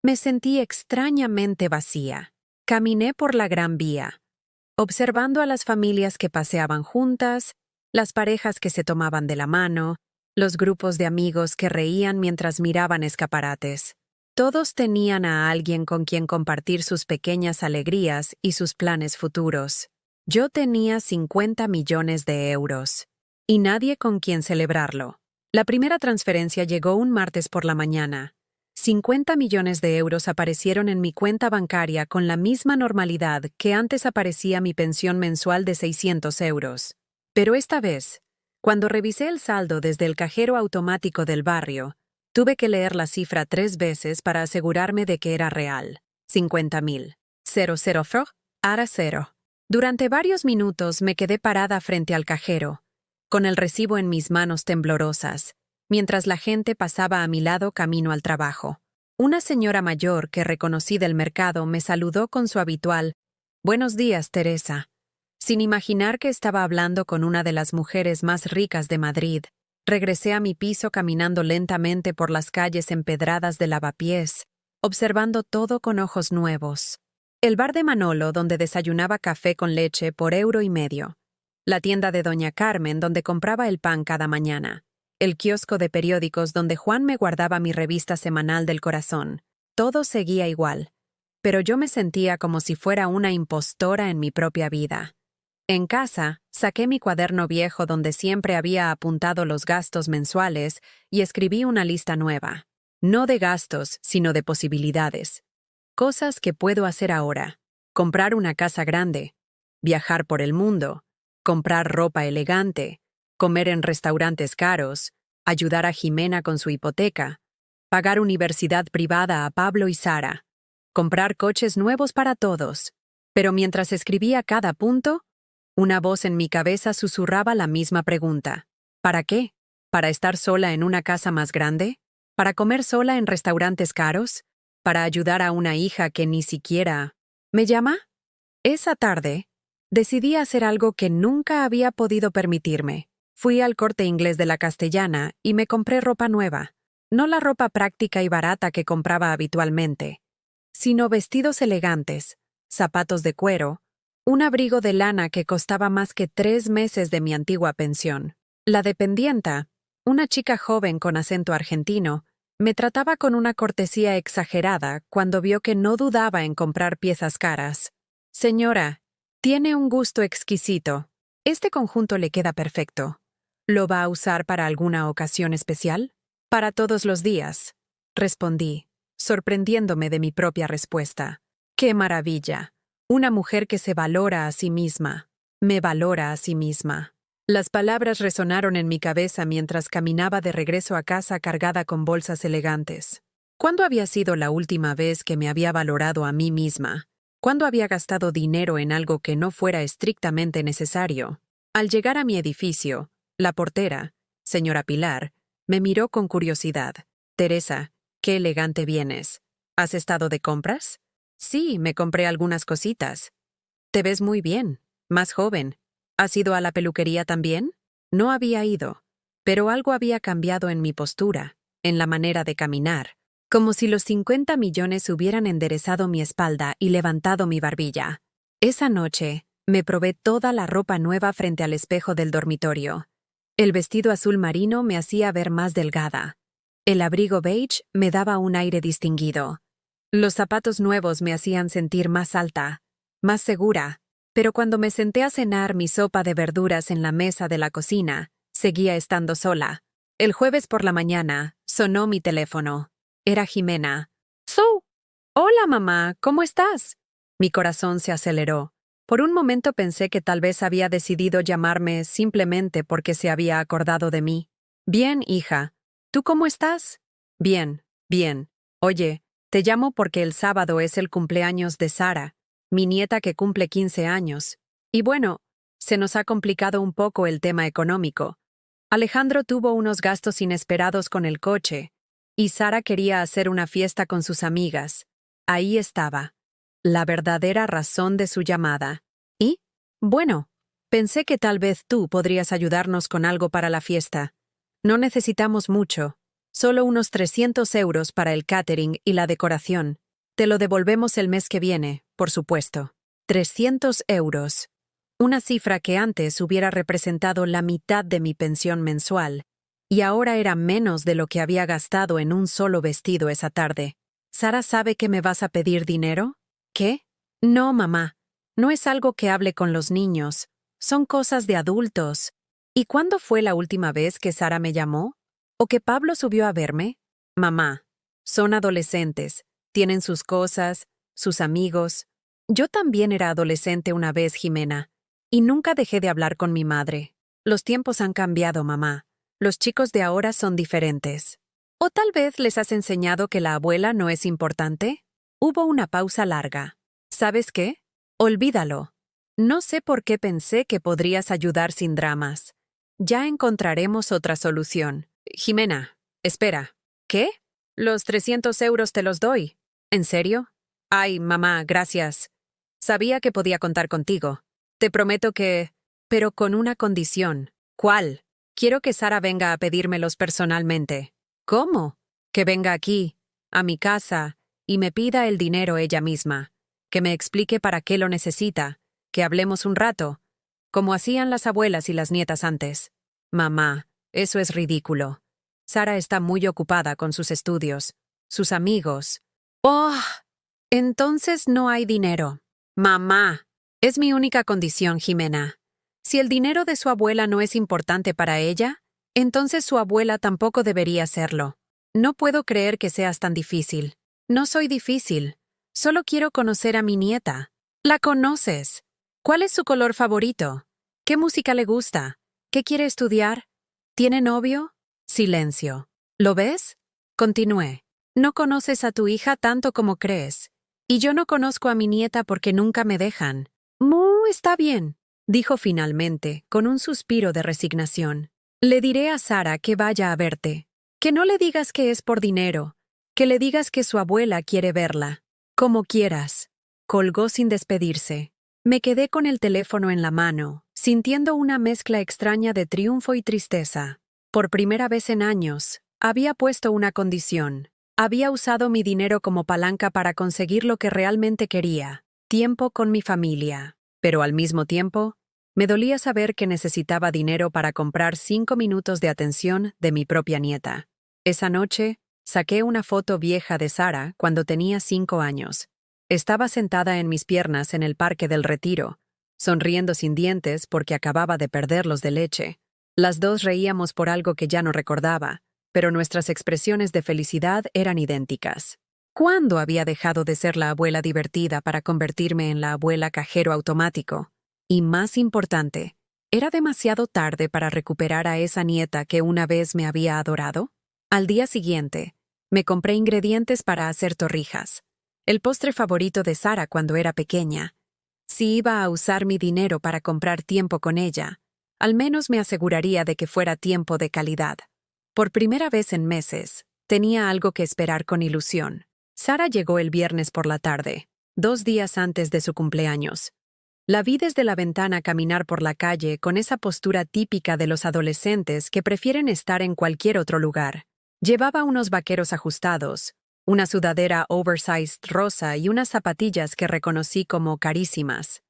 A: me sentí extrañamente vacía. Caminé por la Gran Vía, observando a las familias que paseaban juntas, las parejas que se tomaban de la mano, los grupos de amigos que reían mientras miraban escaparates. Todos tenían a alguien con quien compartir sus pequeñas alegrías y sus planes futuros. Yo tenía 50 millones de euros. Y nadie con quien celebrarlo. La primera transferencia llegó un martes por la mañana. 50 millones de euros aparecieron en mi cuenta bancaria con la misma normalidad que antes aparecía mi pensión mensual de 600 euros. Pero esta vez, cuando revisé el saldo desde el cajero automático del barrio, tuve que leer la cifra 3 veces para asegurarme de que era real. 50.000. 00 fro, ara 0. Durante varios minutos me quedé parada frente al cajero, con el recibo en mis manos temblorosas, mientras la gente pasaba a mi lado camino al trabajo. Una señora mayor que reconocí del mercado me saludó con su habitual «Buenos días, Teresa», sin imaginar que estaba hablando con una de las mujeres más ricas de Madrid. Regresé a mi piso caminando lentamente por las calles empedradas de Lavapiés, observando todo con ojos nuevos. El bar de Manolo, donde desayunaba café con leche por €1,50. La tienda de Doña Carmen, donde compraba el pan cada mañana. El kiosco de periódicos donde Juan me guardaba mi revista semanal del corazón. Todo seguía igual, pero yo me sentía como si fuera una impostora en mi propia vida. En casa, saqué mi cuaderno viejo donde siempre había apuntado los gastos mensuales y escribí una lista nueva. No de gastos, sino de posibilidades. Cosas que puedo hacer ahora. Comprar una casa grande, viajar por el mundo, comprar ropa elegante, comer en restaurantes caros, ayudar a Jimena con su hipoteca, pagar universidad privada a Pablo y Sara, comprar coches nuevos para todos. Pero mientras escribía cada punto, una voz en mi cabeza susurraba la misma pregunta. ¿Para qué? ¿Para estar sola en una casa más grande? ¿Para comer sola en restaurantes caros? ¿Para ayudar a una hija que ni siquiera... ¿Me llama? Esa tarde, decidí hacer algo que nunca había podido permitirme. Fui al Corte Inglés de la Castellana y me compré ropa nueva. No la ropa práctica y barata que compraba habitualmente, sino vestidos elegantes, zapatos de cuero, un abrigo de lana que costaba más que 3 meses de mi antigua pensión. La dependienta, una chica joven con acento argentino, me trataba con una cortesía exagerada cuando vio que no dudaba en comprar piezas caras. «Señora, tiene un gusto exquisito. Este conjunto le queda perfecto. ¿Lo va a usar para alguna ocasión especial?» «Para todos los días», respondí, sorprendiéndome de mi propia respuesta. ¡Qué maravilla! Una mujer que se valora a sí misma. Me valora a sí misma. Las palabras resonaron en mi cabeza mientras caminaba de regreso a casa cargada con bolsas elegantes. ¿Cuándo había sido la última vez que me había valorado a mí misma? ¿Cuándo había gastado dinero en algo que no fuera estrictamente necesario? Al llegar a mi edificio, la portera, señora Pilar, me miró con curiosidad. Teresa, qué elegante vienes. ¿Has estado de compras? Sí, me compré algunas cositas. Te ves muy bien, más joven. ¿Has ido a la peluquería también? No había ido, pero algo había cambiado en mi postura, en la manera de caminar, como si los 50 millones hubieran enderezado mi espalda y levantado mi barbilla. Esa noche, me probé toda la ropa nueva frente al espejo del dormitorio. El vestido azul marino me hacía ver más delgada. El abrigo beige me daba un aire distinguido. Los zapatos nuevos me hacían sentir más alta, más segura, pero cuando me senté a cenar mi sopa de verduras en la mesa de la cocina, seguía estando sola. El jueves por la mañana, sonó mi teléfono. Era Jimena. ¡So! Hola, mamá, ¿cómo estás? Mi corazón se aceleró. Por un momento pensé que tal vez había decidido llamarme simplemente porque se había acordado de mí. Bien, hija. ¿Tú cómo estás? Bien, bien. Oye, te llamo porque el sábado es el cumpleaños de Sara, mi nieta que cumple 15 años. Y bueno, se nos ha complicado un poco el tema económico. Alejandro tuvo unos gastos inesperados con el coche, y Sara quería hacer una fiesta con sus amigas. Ahí estaba, la verdadera razón de su llamada. Y, bueno, pensé que tal vez tú podrías ayudarnos con algo para la fiesta. No necesitamos mucho, solo unos 300 euros para el catering y la decoración. Te lo devolvemos el mes que viene, por supuesto. 300 euros. Una cifra que antes hubiera representado la mitad de mi pensión mensual, y ahora era menos de lo que había gastado en un solo vestido esa tarde. ¿Sara sabe que me vas a pedir dinero? ¿Qué? No, mamá. No es algo que hable con los niños. Son cosas de adultos. ¿Y cuándo fue la última vez que Sara me llamó? ¿O que Pablo subió a verme? Mamá, son adolescentes. Tienen sus cosas, sus amigos. Yo también era adolescente una vez, Jimena, y nunca dejé de hablar con mi madre. Los tiempos han cambiado, mamá. Los chicos de ahora son diferentes. ¿O tal vez les has enseñado que la abuela no es importante? Hubo una pausa larga. ¿Sabes qué? Olvídalo. No sé por qué pensé que podrías ayudar sin dramas. Ya encontraremos otra solución. Jimena, espera. ¿Qué? Los 300 euros te los doy. ¿En serio? Ay, mamá, gracias. Sabía que podía contar contigo. Te prometo que... Pero con una condición. ¿Cuál? Quiero que Sara venga a pedírmelos personalmente. ¿Cómo? Que venga aquí, a mi casa, y me pida el dinero ella misma. Que me explique para qué lo necesita. Que hablemos un rato, como hacían las abuelas y las nietas antes. Mamá, eso es ridículo. Sara está muy ocupada con sus estudios, sus amigos. ¡Oh! Entonces no hay dinero. Mamá, es mi única condición, Jimena. Si el dinero de su abuela no es importante para ella, entonces su abuela tampoco debería serlo. No puedo creer que seas tan difícil. No soy difícil. Solo quiero conocer a mi nieta. ¿La conoces? ¿Cuál es su color favorito? ¿Qué música le gusta? ¿Qué quiere estudiar? ¿Tiene novio? Silencio. ¿Lo ves? Continué. No conoces a tu hija tanto como crees. Y yo no conozco a mi nieta porque nunca me dejan. Está bien, dijo finalmente, con un suspiro de resignación. Le diré a Sara que vaya a verte. Que no le digas que es por dinero. Que le digas que su abuela quiere verla. Como quieras. Colgó sin despedirse. Me quedé con el teléfono en la mano, sintiendo una mezcla extraña de triunfo y tristeza. Por primera vez en años, había puesto una condición. Había usado mi dinero como palanca para conseguir lo que realmente quería, tiempo con mi familia. Pero al mismo tiempo, me dolía saber que necesitaba dinero para comprar 5 minutos de atención de mi propia nieta. Esa noche, saqué una foto vieja de Sara cuando tenía 5 años. Estaba sentada en mis piernas en el Parque del Retiro, sonriendo sin dientes porque acababa de perderlos de leche. Las dos reíamos por algo que ya no recordaba, pero nuestras expresiones de felicidad eran idénticas. ¿Cuándo había dejado de ser la abuela divertida para convertirme en la abuela cajero automático? Y más importante, ¿era demasiado tarde para recuperar a esa nieta que una vez me había adorado? Al día siguiente, me compré ingredientes para hacer torrijas, el postre favorito de Sara cuando era pequeña. Si iba a usar mi dinero para comprar tiempo con ella, Al menos me aseguraría de que fuera tiempo de calidad. Por primera vez en meses, tenía algo que esperar con ilusión. Sara llegó el viernes por la tarde, 2 días antes de su cumpleaños. La vi desde la ventana caminar por la calle con esa postura típica de los adolescentes que prefieren estar en cualquier otro lugar. Llevaba unos vaqueros ajustados, una sudadera oversized rosa y unas zapatillas que reconocí como carísimas.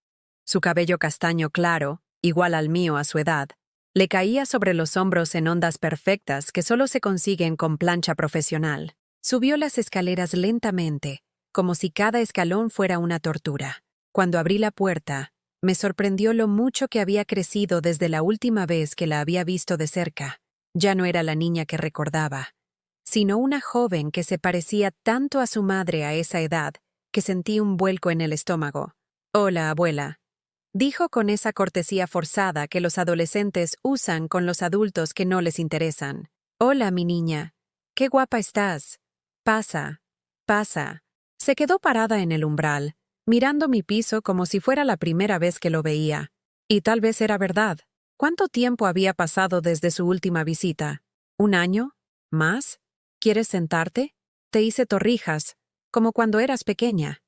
A: Su cabello castaño claro, igual al mío a su edad, le caía sobre los hombros en ondas perfectas que solo se consiguen con plancha profesional. Subió las escaleras lentamente, como si cada escalón fuera una tortura. Cuando abrí la puerta, me sorprendió lo mucho que había crecido desde la última vez que la había visto de cerca. Ya no era la niña que recordaba, sino una joven que se parecía tanto a su madre a esa edad que sentí un vuelco en el estómago. «Hola, abuela», dijo con esa cortesía forzada que los adolescentes usan con los adultos que no les interesan. «Hola, mi niña. Qué guapa estás. Pasa, pasa». Se quedó parada en el umbral, mirando mi piso como si fuera la primera vez que lo veía. Y tal vez era verdad. ¿Cuánto tiempo había pasado desde su última visita? ¿1 año? ¿Más? ¿Quieres sentarte? Te hice torrijas, como cuando eras pequeña.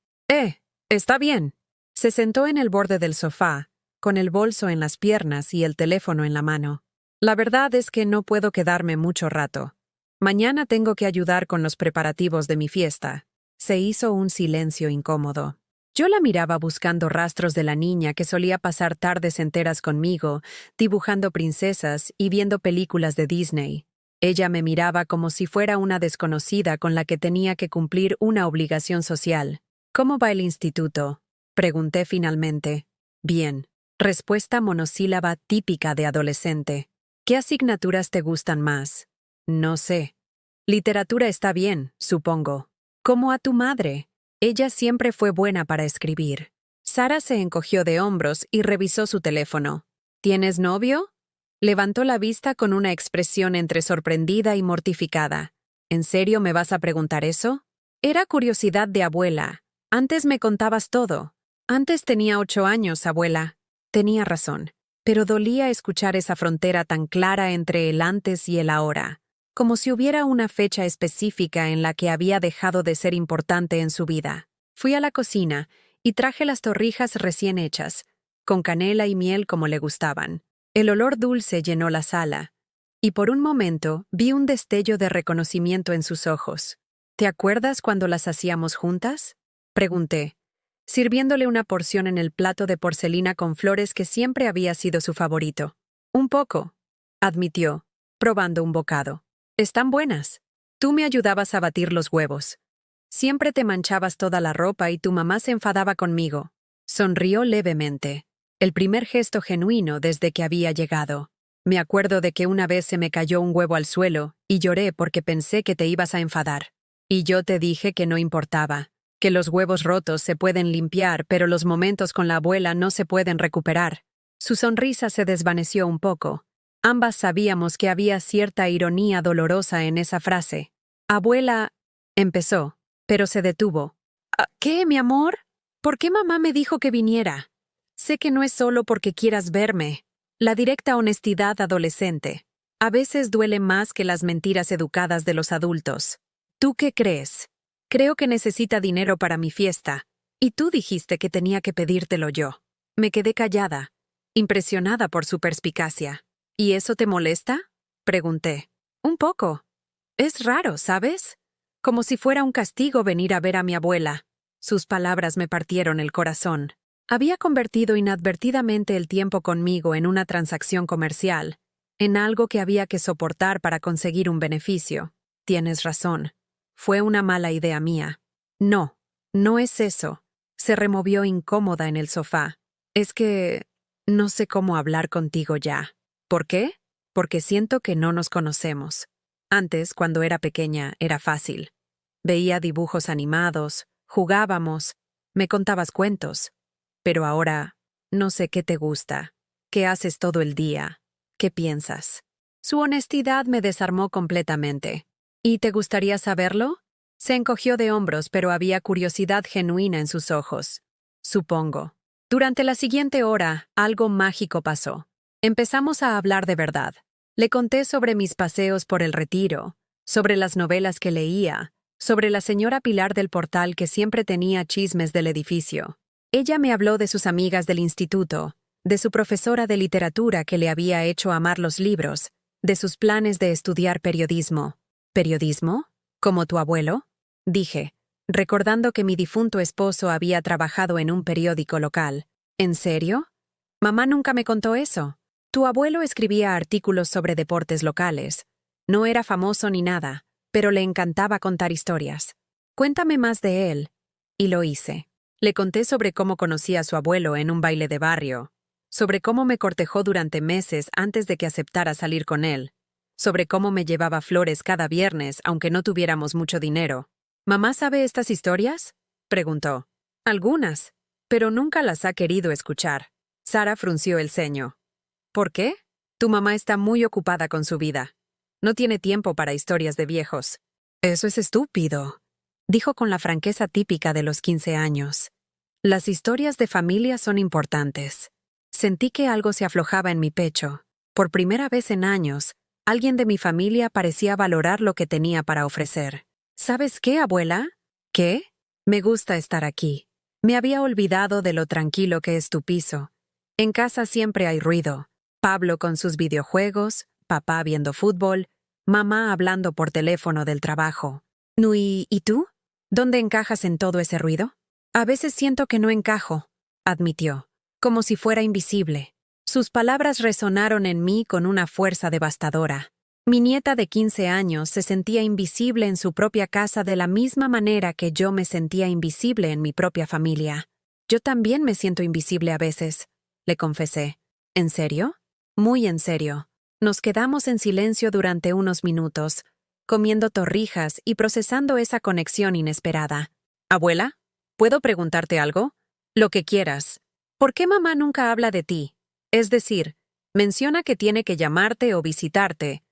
A: Está bien. Se sentó en el borde del sofá, con el bolso en las piernas y el teléfono en la mano. La verdad es que no puedo quedarme mucho rato. Mañana tengo que ayudar con los preparativos de mi fiesta. Se hizo un silencio incómodo. Yo la miraba buscando rastros de la niña que solía pasar tardes enteras conmigo, dibujando princesas y viendo películas de Disney. Ella me miraba como si fuera una desconocida con la que tenía que cumplir una obligación social. «¿Cómo va el instituto?», pregunté finalmente. «Bien». Respuesta monosílaba típica de adolescente. «¿Qué asignaturas te gustan más?» «No sé». «Literatura está bien, supongo». «¿Como a tu madre?» Ella siempre fue buena para escribir. Sara se encogió de hombros y revisó su teléfono. «¿Tienes novio?». Levantó la vista con una expresión entre sorprendida y mortificada. «¿En serio me vas a preguntar eso?». «Era curiosidad de abuela. Antes me contabas todo». «Antes tenía 8 años, abuela». Tenía razón, pero dolía escuchar esa frontera tan clara entre el antes y el ahora, como si hubiera una fecha específica en la que había dejado de ser importante en su vida. Fui a la cocina y traje las torrijas recién hechas, con canela y miel como le gustaban. El olor dulce llenó la sala, y por un momento vi un destello de reconocimiento en sus ojos. «¿Te acuerdas cuando las hacíamos juntas?», pregunté, sirviéndole una porción en el plato de porcelana con flores que siempre había sido su favorito. «Un poco», admitió, probando un bocado. «Están buenas. Tú me ayudabas a batir los huevos. Siempre te manchabas toda la ropa y tu mamá se enfadaba conmigo». Sonrió levemente. El primer gesto genuino desde que había llegado. «Me acuerdo de que una vez se me cayó un huevo al suelo y lloré porque pensé que te ibas a enfadar. Y yo te dije que no importaba, que los huevos rotos se pueden limpiar, pero los momentos con la abuela no se pueden recuperar». Su sonrisa se desvaneció un poco. Ambas sabíamos que había cierta ironía dolorosa en esa frase. «Abuela», empezó, pero se detuvo. «¿Qué, mi amor? ¿Por qué mamá me dijo que viniera? Sé que no es solo porque quieras verme». La directa honestidad adolescente. A veces duele más que las mentiras educadas de los adultos. «¿Tú qué crees? Creo que necesita dinero para mi fiesta. Y tú dijiste que tenía que pedírtelo yo». Me quedé callada, impresionada por su perspicacia. «¿Y eso te molesta?», pregunté. «Un poco. Es raro, ¿sabes? Como si fuera un castigo venir a ver a mi abuela». Sus palabras me partieron el corazón. Había convertido inadvertidamente el tiempo conmigo en una transacción comercial, en algo que había que soportar para conseguir un beneficio. «Tienes razón. Fue una mala idea mía». «No, no es eso». Se removió incómoda en el sofá. «Es que no sé cómo hablar contigo ya». «¿Por qué?». «Porque siento que no nos conocemos. Antes, cuando era pequeña, era fácil. Veía dibujos animados, jugábamos, me contabas cuentos. Pero ahora, no sé qué te gusta, qué haces todo el día, qué piensas». Su honestidad me desarmó completamente. «¿Y te gustaría saberlo?». Se encogió de hombros, pero había curiosidad genuina en sus ojos. «Supongo». Durante la siguiente hora, algo mágico pasó. Empezamos a hablar de verdad. Le conté sobre mis paseos por el Retiro, sobre las novelas que leía, sobre la señora Pilar del Portal que siempre tenía chismes del edificio. Ella me habló de sus amigas del instituto, de su profesora de literatura que le había hecho amar los libros, de sus planes de estudiar periodismo. ¿Periodismo? ¿Como tu abuelo? Dije, recordando que mi difunto esposo había trabajado en un periódico local. ¿En serio? Mamá nunca me contó eso. Tu abuelo escribía artículos sobre deportes locales. No era famoso ni nada, pero le encantaba contar historias. Cuéntame más de él. Y lo hice. Le conté sobre cómo conocí a su abuelo en un baile de barrio, sobre cómo me cortejó durante meses antes de que aceptara salir con él, sobre cómo me llevaba flores cada viernes aunque no tuviéramos mucho dinero. ¿Mamá sabe estas historias?, preguntó. Algunas, pero nunca las ha querido escuchar. Sara frunció el ceño. ¿Por qué? Tu mamá está muy ocupada con su vida. No tiene tiempo para historias de viejos. Eso es estúpido, dijo con la franqueza típica de los 15 años. Las historias de familia son importantes. Sentí que algo se aflojaba en mi pecho. Por primera vez en años, alguien de mi familia parecía valorar lo que tenía para ofrecer. ¿Sabes qué, abuela? ¿Qué? Me gusta estar aquí. Me había olvidado de lo tranquilo que es tu piso. En casa siempre hay ruido. Pablo con sus videojuegos, papá viendo fútbol, mamá hablando por teléfono del trabajo. ¿Y tú? ¿Dónde encajas en todo ese ruido? A veces siento que no encajo, admitió, como si fuera invisible. Sus palabras resonaron en mí con una fuerza devastadora. Mi nieta de 15 años se sentía invisible en su propia casa de la misma manera que yo me sentía invisible en mi propia familia. Yo también me siento invisible a veces, le confesé. ¿En serio? Muy en serio. Nos quedamos en silencio durante unos minutos, comiendo torrijas y procesando esa conexión inesperada. ¿Abuela? ¿Puedo preguntarte algo? Lo que quieras. ¿Por qué mamá nunca habla de ti? Es decir, menciona que tiene que llamarte o visitarte,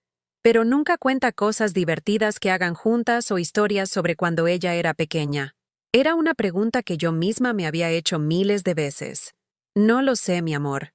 A: pero nunca cuenta cosas divertidas que hagan juntas o historias sobre cuando ella era pequeña. Era una pregunta que yo misma me había hecho miles de veces. No lo sé, mi amor.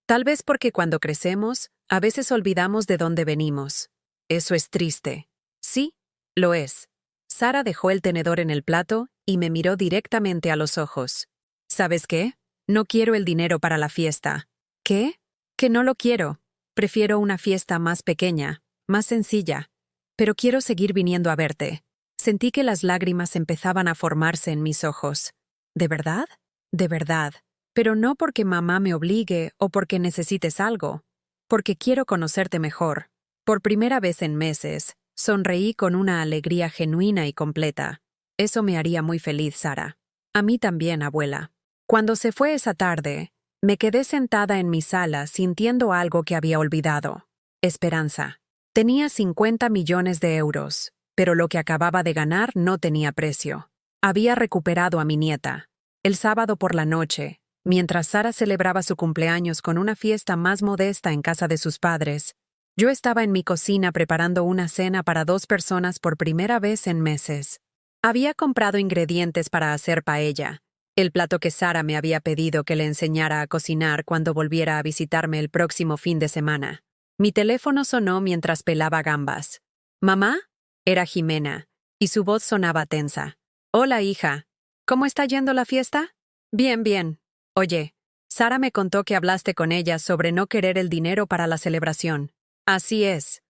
A: Tal vez porque cuando crecemos, a veces olvidamos de dónde venimos. Eso es triste. Sí, lo es. Sara dejó el tenedor en el plato y me miró directamente a los ojos. ¿Sabes qué? No quiero el dinero para la fiesta. ¿Qué? Que no lo quiero. Prefiero una fiesta más pequeña, más sencilla. Pero quiero seguir viniendo a verte. Sentí que las lágrimas empezaban a formarse en mis ojos. ¿De verdad? De verdad. Pero no porque mamá me obligue o porque necesites algo. Porque quiero conocerte mejor. Por primera vez en meses, sonreí con una alegría genuina y completa. Eso me haría muy feliz, Sara. A mí también, abuela. Cuando se fue esa tarde, me quedé sentada en mi sala sintiendo algo que había olvidado. Esperanza. Tenía 50 millones de euros, pero lo que acababa de ganar no tenía precio. Había recuperado a mi nieta. El sábado por la noche, mientras Sara celebraba su cumpleaños con una fiesta más modesta en casa de sus padres, yo estaba en mi cocina preparando una cena para 2 personas por primera vez en meses. Había comprado ingredientes para hacer paella, el plato que Sara me había pedido que le enseñara a cocinar cuando volviera a visitarme el próximo fin de semana. Mi teléfono sonó mientras pelaba gambas. ¿Mamá? Era Jimena, y su voz sonaba tensa. Hola, hija. ¿Cómo está yendo la fiesta? Bien, bien. Oye, Sara me contó que hablaste con ella sobre no querer el dinero para la celebración. Así es.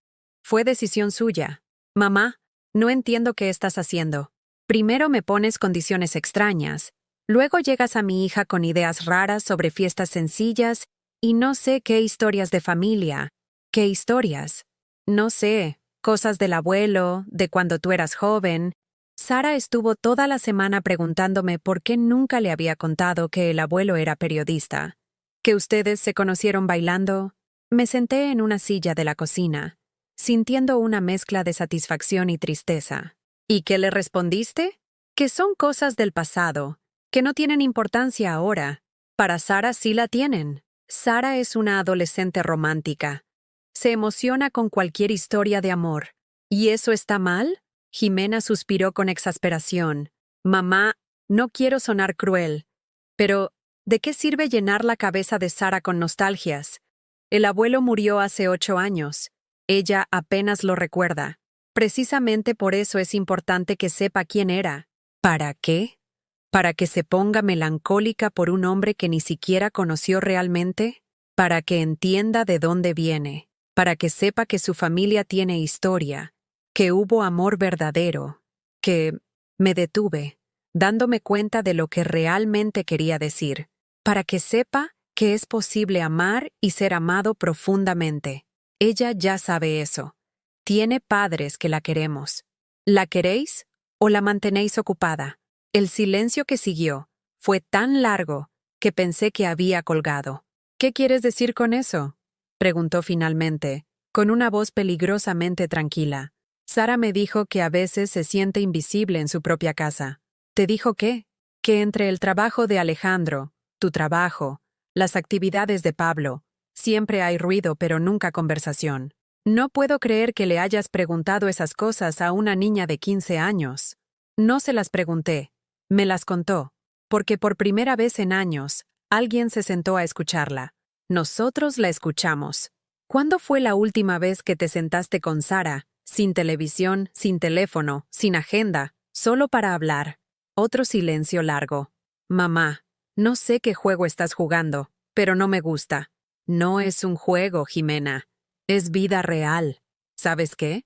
A: Fue decisión suya. Mamá, no entiendo qué estás haciendo. Primero me pones condiciones extrañas, luego llegas a mi hija con ideas raras sobre fiestas sencillas y no sé qué historias de familia. ¿Qué historias? No sé, cosas del abuelo, de cuando tú eras joven. Sara estuvo toda la semana preguntándome por qué nunca le había contado que el abuelo era periodista. ¿Que ustedes se conocieron bailando? Me senté en una silla de la cocina, sintiendo una mezcla de satisfacción y tristeza. ¿Y qué le respondiste? Que son cosas del pasado, que no tienen importancia ahora. Para Sara sí la tienen. Sara es una adolescente romántica. Se emociona con cualquier historia de amor. ¿Y eso está mal? Jimena suspiró con exasperación. Mamá, no quiero sonar cruel, pero ¿de qué sirve llenar la cabeza de Sara con nostalgias? El abuelo murió hace 8 años. Ella apenas lo recuerda. Precisamente por eso es importante que sepa quién era. ¿Para qué? ¿Para que se ponga melancólica por un hombre que ni siquiera conoció realmente? Para que entienda de dónde viene. Para que sepa que su familia tiene historia. Que hubo amor verdadero. Que me detuve, dándome cuenta de lo que realmente quería decir. Para que sepa que es posible amar y ser amado profundamente. Ella ya sabe eso. Tiene padres que la queremos. ¿La queréis o la mantenéis ocupada? El silencio que siguió fue tan largo que pensé que había colgado. ¿Qué quieres decir con eso?, preguntó finalmente, con una voz peligrosamente tranquila. Sara me dijo que a veces se siente invisible en su propia casa. ¿Te dijo qué? Que entre el trabajo de Alejandro, tu trabajo, las actividades de Pablo, siempre hay ruido pero nunca conversación. No puedo creer que le hayas preguntado esas cosas a una niña de 15 años. No se las pregunté, me las contó, porque por primera vez en años, alguien se sentó a escucharla. Nosotros la escuchamos. ¿Cuándo fue la última vez que te sentaste con Sara, sin televisión, sin teléfono, sin agenda, solo para hablar? Otro silencio largo. Mamá, no sé qué juego estás jugando, pero no me gusta. No es un juego, Jimena. Es vida real. ¿Sabes qué?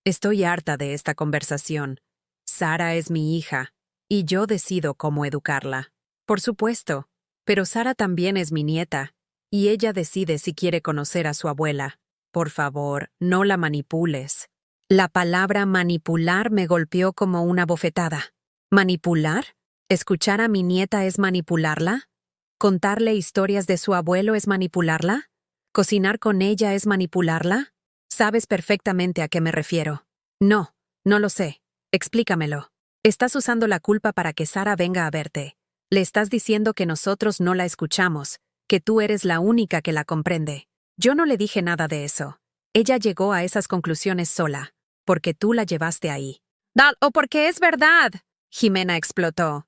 A: Estoy harta de esta conversación. Sara es mi hija, y yo decido cómo educarla. Por supuesto, pero Sara también es mi nieta, y ella decide si quiere conocer a su abuela. Por favor, no la manipules. La palabra manipular me golpeó como una bofetada. ¿Manipular? ¿Escuchar a mi nieta es manipularla? ¿Contarle historias de su abuelo es manipularla? ¿Cocinar con ella es manipularla? Sabes perfectamente a qué me refiero. No, no lo sé. Explícamelo. Estás usando la culpa para que Sara venga a verte. Le estás diciendo que nosotros no la escuchamos, que tú eres la única que la comprende. Yo no le dije nada de eso. Ella llegó a esas conclusiones sola, porque tú la llevaste ahí. ¡O porque es verdad! Jimena explotó.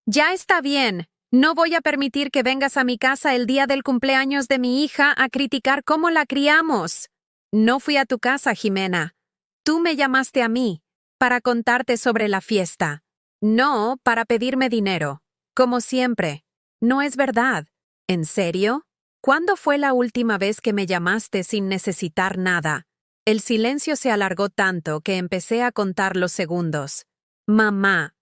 A: Ya está bien. No voy a permitir que vengas a mi casa el día del cumpleaños de mi hija a criticar cómo la criamos. No fui a tu casa, Jimena. Tú me llamaste a mí, para contarte sobre la fiesta. No para pedirme dinero. Como siempre. No es verdad. ¿En serio? ¿Cuándo fue la última vez que me llamaste sin necesitar nada? El silencio se alargó tanto que empecé a contar los segundos. Mamá.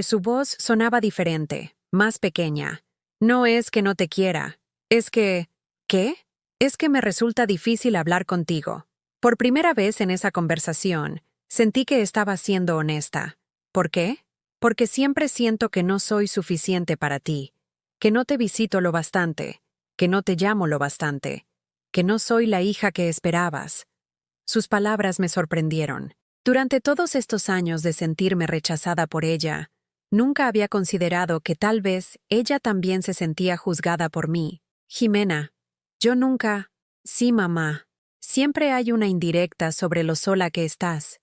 A: Su voz sonaba diferente, más pequeña. No es que no te quiera. Es que... ¿Qué? Es que me resulta difícil hablar contigo. Por primera vez en esa conversación, sentí que estaba siendo honesta. ¿Por qué? Porque siempre siento que no soy suficiente para ti, que no te visito lo bastante, que no te llamo lo bastante, que no soy la hija que esperabas. Sus palabras me sorprendieron. Durante todos estos años de sentirme rechazada por ella, nunca había considerado que tal vez ella también se sentía juzgada por mí. Jimena, yo nunca... Sí, mamá. Siempre hay una indirecta sobre lo sola que estás,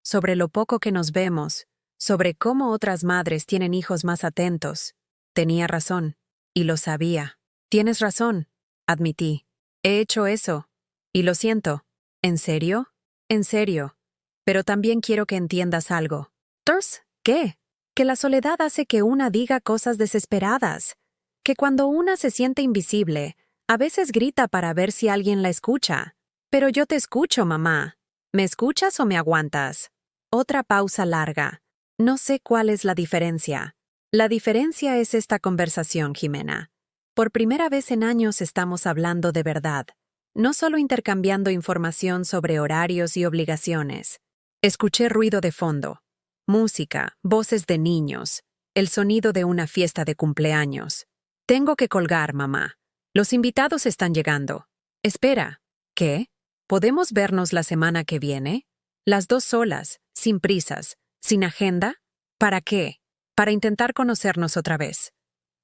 A: sobre lo poco que nos vemos, sobre cómo otras madres tienen hijos más atentos. Tenía razón, y lo sabía. Tienes razón, admití. He hecho eso, y lo siento. ¿En serio? En serio. Pero también quiero que entiendas algo. ¿Tors? ¿Qué? Que la soledad hace que una diga cosas desesperadas. Que cuando una se siente invisible, a veces grita para ver si alguien la escucha. Pero yo te escucho, mamá. ¿Me escuchas o me aguantas? Otra pausa larga. No sé cuál es la diferencia. La diferencia es esta conversación, Jimena. Por primera vez en años estamos hablando de verdad, no solo intercambiando información sobre horarios y obligaciones. Escuché ruido de fondo, música, voces de niños, el sonido de una fiesta de cumpleaños. Tengo que colgar, mamá. Los invitados están llegando. Espera. ¿Qué? ¿Podemos vernos la semana que viene? Las dos solas, sin prisas, sin agenda. ¿Para qué? Para intentar conocernos otra vez.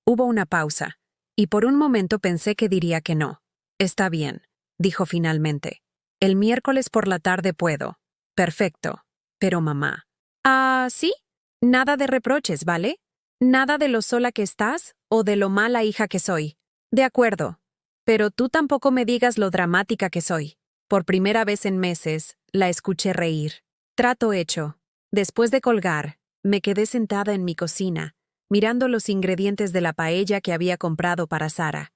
A: Hubo una pausa, y por un momento pensé que diría que no. Está bien, dijo finalmente. El miércoles por la tarde puedo. Perfecto. Pero mamá. ¿Sí? Nada de reproches, ¿vale? Nada de lo sola que estás o de lo mala hija que soy. De acuerdo. Pero tú tampoco me digas lo dramática que soy. Por primera vez en meses, la escuché reír. Trato hecho. Después de colgar, me quedé sentada en mi cocina, mirando los ingredientes de la paella que había comprado para Sara.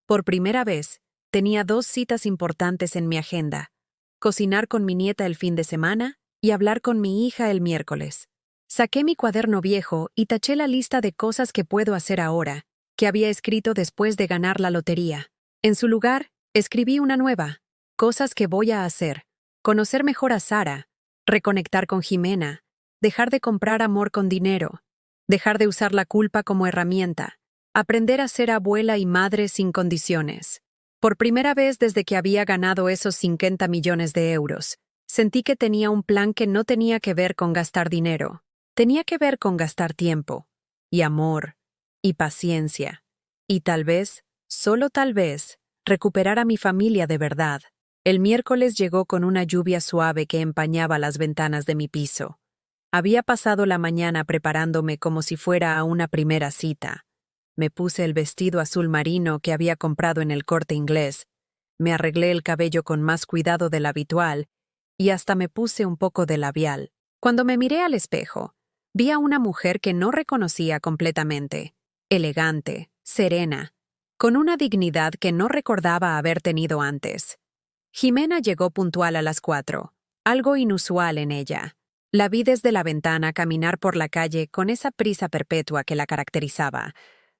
A: Por primera vez, tenía 2 citas importantes en mi agenda: cocinar con mi nieta el fin de semana y hablar con mi hija el miércoles. Saqué mi cuaderno viejo y taché la lista de cosas que puedo hacer ahora, que había escrito después de ganar la lotería. En su lugar, escribí una nueva: cosas que voy a hacer: conocer mejor a Sara, reconectar con Jimena, dejar de comprar amor con dinero, dejar de usar la culpa como herramienta, aprender a ser abuela y madre sin condiciones. Por primera vez desde que había ganado esos 50 millones de euros, sentí que tenía un plan que no tenía que ver con gastar dinero. Tenía que ver con gastar tiempo, y amor, y paciencia, y tal vez, solo tal vez, recuperar a mi familia de verdad. El miércoles llegó con una lluvia suave que empañaba las ventanas de mi piso. Había pasado la mañana preparándome como si fuera a una primera cita. Me puse el vestido azul marino que había comprado en el Corte Inglés, me arreglé el cabello con más cuidado del habitual y hasta me puse un poco de labial. Cuando me miré al espejo, vi a una mujer que no reconocía completamente, elegante, serena, con una dignidad que no recordaba haber tenido antes. Jimena llegó puntual a las 4, algo inusual en ella. La vi desde la ventana caminar por la calle con esa prisa perpetua que la caracterizaba,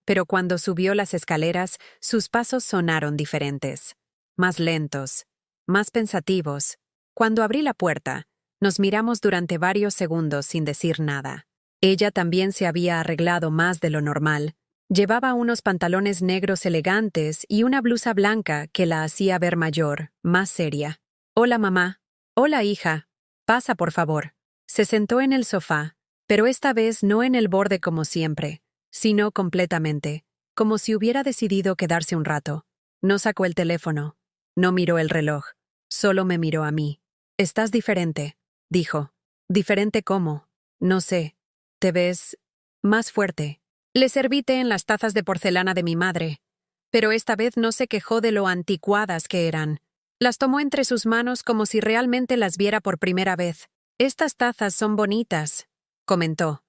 A: pero cuando subió las escaleras, sus pasos sonaron diferentes, más lentos, más pensativos. Cuando abrí la puerta, nos miramos durante varios segundos sin decir nada. Ella también se había arreglado más de lo normal. Llevaba unos pantalones negros elegantes y una blusa blanca que la hacía ver mayor, más seria. «Hola, mamá». «Hola, hija. Pasa, por favor». Se sentó en el sofá, pero esta vez no en el borde como siempre, sino completamente, como si hubiera decidido quedarse un rato. No sacó el teléfono, no miró el reloj, solo me miró a mí. «Estás diferente», dijo. «¿Diferente cómo?» «No sé. Te ves más fuerte». Le serví té en las tazas de porcelana de mi madre, pero esta vez no se quejó de lo anticuadas que eran. Las tomó entre sus manos como si realmente las viera por primera vez. «Estas tazas son bonitas», comentó.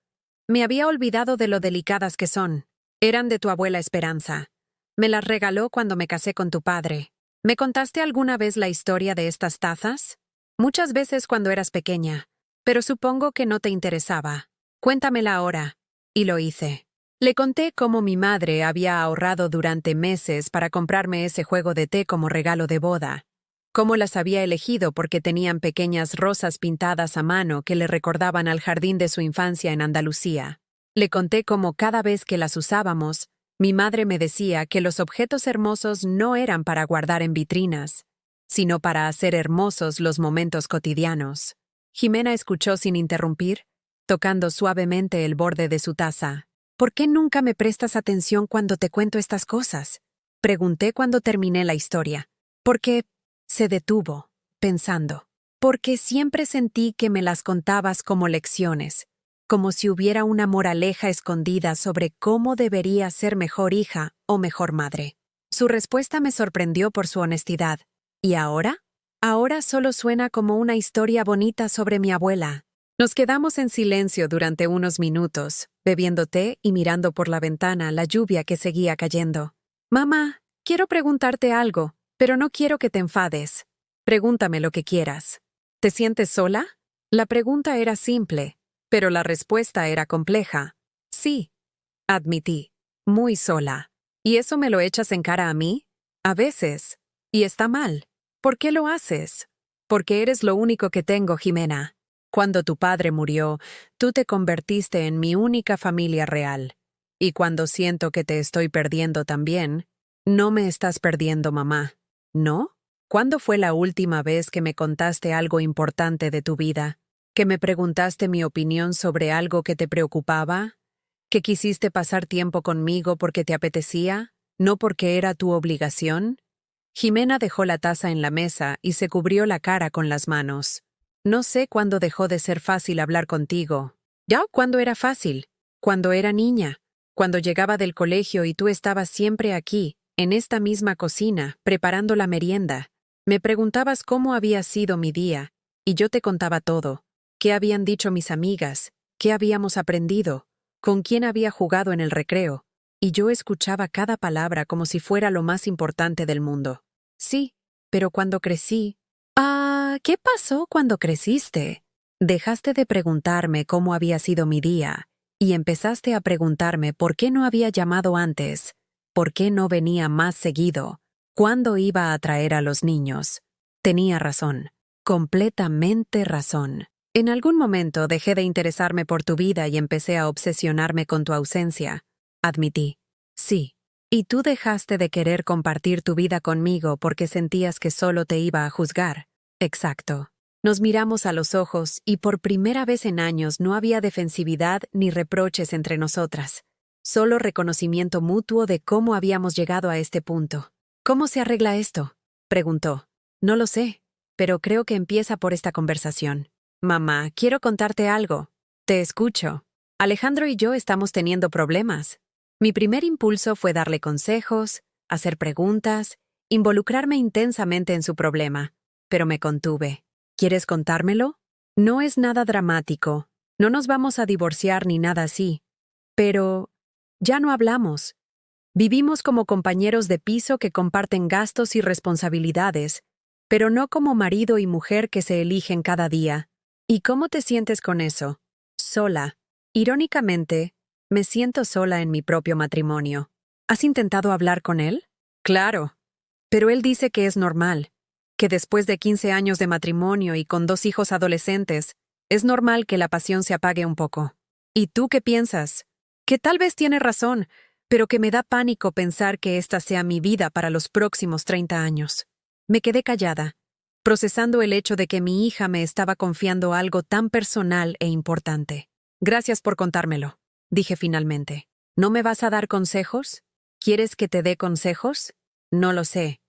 A: «Me había olvidado de lo delicadas que son. Eran de tu abuela Esperanza. Me las regaló cuando me casé con tu padre. ¿Me contaste alguna vez la historia de estas tazas?» «Muchas veces cuando eras pequeña, pero supongo que no te interesaba. Cuéntamela ahora». Y lo hice. Le conté cómo mi madre había ahorrado durante meses para comprarme ese juego de té como regalo de boda, cómo las había elegido porque tenían pequeñas rosas pintadas a mano que le recordaban al jardín de su infancia en Andalucía. Le conté cómo cada vez que las usábamos, mi madre me decía que los objetos hermosos no eran para guardar en vitrinas, sino para hacer hermosos los momentos cotidianos. Jimena escuchó sin interrumpir, tocando suavemente el borde de su taza. «¿Por qué nunca me prestas atención cuando te cuento estas cosas?», pregunté cuando terminé la historia. «Porque…» Se detuvo, pensando. «Porque siempre sentí que me las contabas como lecciones, como si hubiera una moraleja escondida sobre cómo debería ser mejor hija o mejor madre». Su respuesta me sorprendió por su honestidad. «¿Y ahora?» «Ahora solo suena como una historia bonita sobre mi abuela». Nos quedamos en silencio durante unos minutos, bebiendo té y mirando por la ventana la lluvia que seguía cayendo. «Mamá, quiero preguntarte algo, pero no quiero que te enfades. Pregúntame lo que quieras». «¿Te sientes sola?» La pregunta era simple, pero la respuesta era compleja. «Sí», admití, «muy sola». «¿Y eso me lo echas en cara a mí?» «A veces. Y está mal». «¿Por qué lo haces?» «Porque eres lo único que tengo, Jimena. Cuando tu padre murió, tú te convertiste en mi única familia real. Y cuando siento que te estoy perdiendo también, no me estás perdiendo, mamá. ¿No? ¿Cuándo fue la última vez que me contaste algo importante de tu vida? ¿Que me preguntaste mi opinión sobre algo que te preocupaba? ¿Que quisiste pasar tiempo conmigo porque te apetecía, no porque era tu obligación?» Jimena dejó la taza en la mesa y se cubrió la cara con las manos. «No sé cuándo dejó de ser fácil hablar contigo». «¿Ya? ¿Cuándo era fácil?» «Cuando era niña, cuando llegaba del colegio y tú estabas siempre aquí, en esta misma cocina, preparando la merienda. Me preguntabas cómo había sido mi día, y yo te contaba todo. ¿Qué habían dicho mis amigas? ¿Qué habíamos aprendido? ¿Con quién había jugado en el recreo? Y yo escuchaba cada palabra como si fuera lo más importante del mundo. Sí, pero cuando crecí... ¿Qué pasó cuando creciste? Dejaste de preguntarme cómo había sido mi día, y empezaste a preguntarme por qué no había llamado antes, por qué no venía más seguido, cuándo iba a traer a los niños. Tenía razón, completamente razón. En algún momento dejé de interesarme por tu vida y empecé a obsesionarme con tu ausencia. Admití. Sí. Y tú dejaste de querer compartir tu vida conmigo porque sentías que solo te iba a juzgar. Exacto. Nos miramos a los ojos y por primera vez en años no había defensividad ni reproches entre nosotras. Solo reconocimiento mutuo de cómo habíamos llegado a este punto. ¿Cómo se arregla esto?, preguntó. No lo sé, pero creo que empieza por esta conversación. Mamá, quiero contarte algo. Te escucho. Alejandro y yo estamos teniendo problemas. Mi primer impulso fue darle consejos, hacer preguntas, involucrarme intensamente en su problema, pero me contuve. ¿Quieres contármelo? No es nada dramático, no nos vamos a divorciar ni nada así, pero ya no hablamos. Vivimos como compañeros de piso que comparten gastos y responsabilidades, pero no como marido y mujer que se eligen cada día. ¿Y cómo te sientes con eso? Sola. Irónicamente, me siento sola en mi propio matrimonio. ¿Has intentado hablar con él? Claro, pero él dice que es normal, que después de 15 años de matrimonio y con 2 hijos adolescentes, es normal que la pasión se apague un poco. ¿Y tú qué piensas? Que tal vez tiene razón, pero que me da pánico pensar que esta sea mi vida para los próximos 30 años. Me quedé callada, procesando el hecho de que mi hija me estaba confiando algo tan personal e importante. Gracias por contármelo, dije finalmente. ¿No me vas a dar consejos? ¿Quieres que te dé consejos? No lo sé.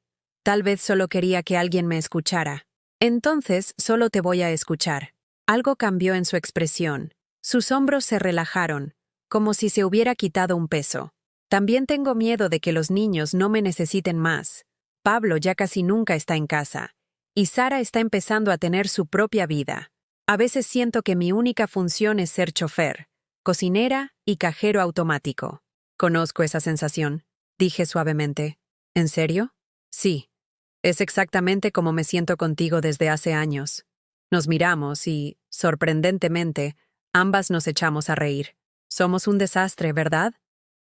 A: Tal vez solo quería que alguien me escuchara. Entonces, solo te voy a escuchar. Algo cambió en su expresión. Sus hombros se relajaron, como si se hubiera quitado un peso. También tengo miedo de que los niños no me necesiten más. Pablo ya casi nunca está en casa, y Sara está empezando a tener su propia vida. A veces siento que mi única función es ser chofer, cocinera y cajero automático. Conozco esa sensación, dije suavemente. ¿En serio? Sí. Es exactamente como me siento contigo desde hace años. Nos miramos y, sorprendentemente, ambas nos echamos a reír. Somos un desastre, ¿verdad?,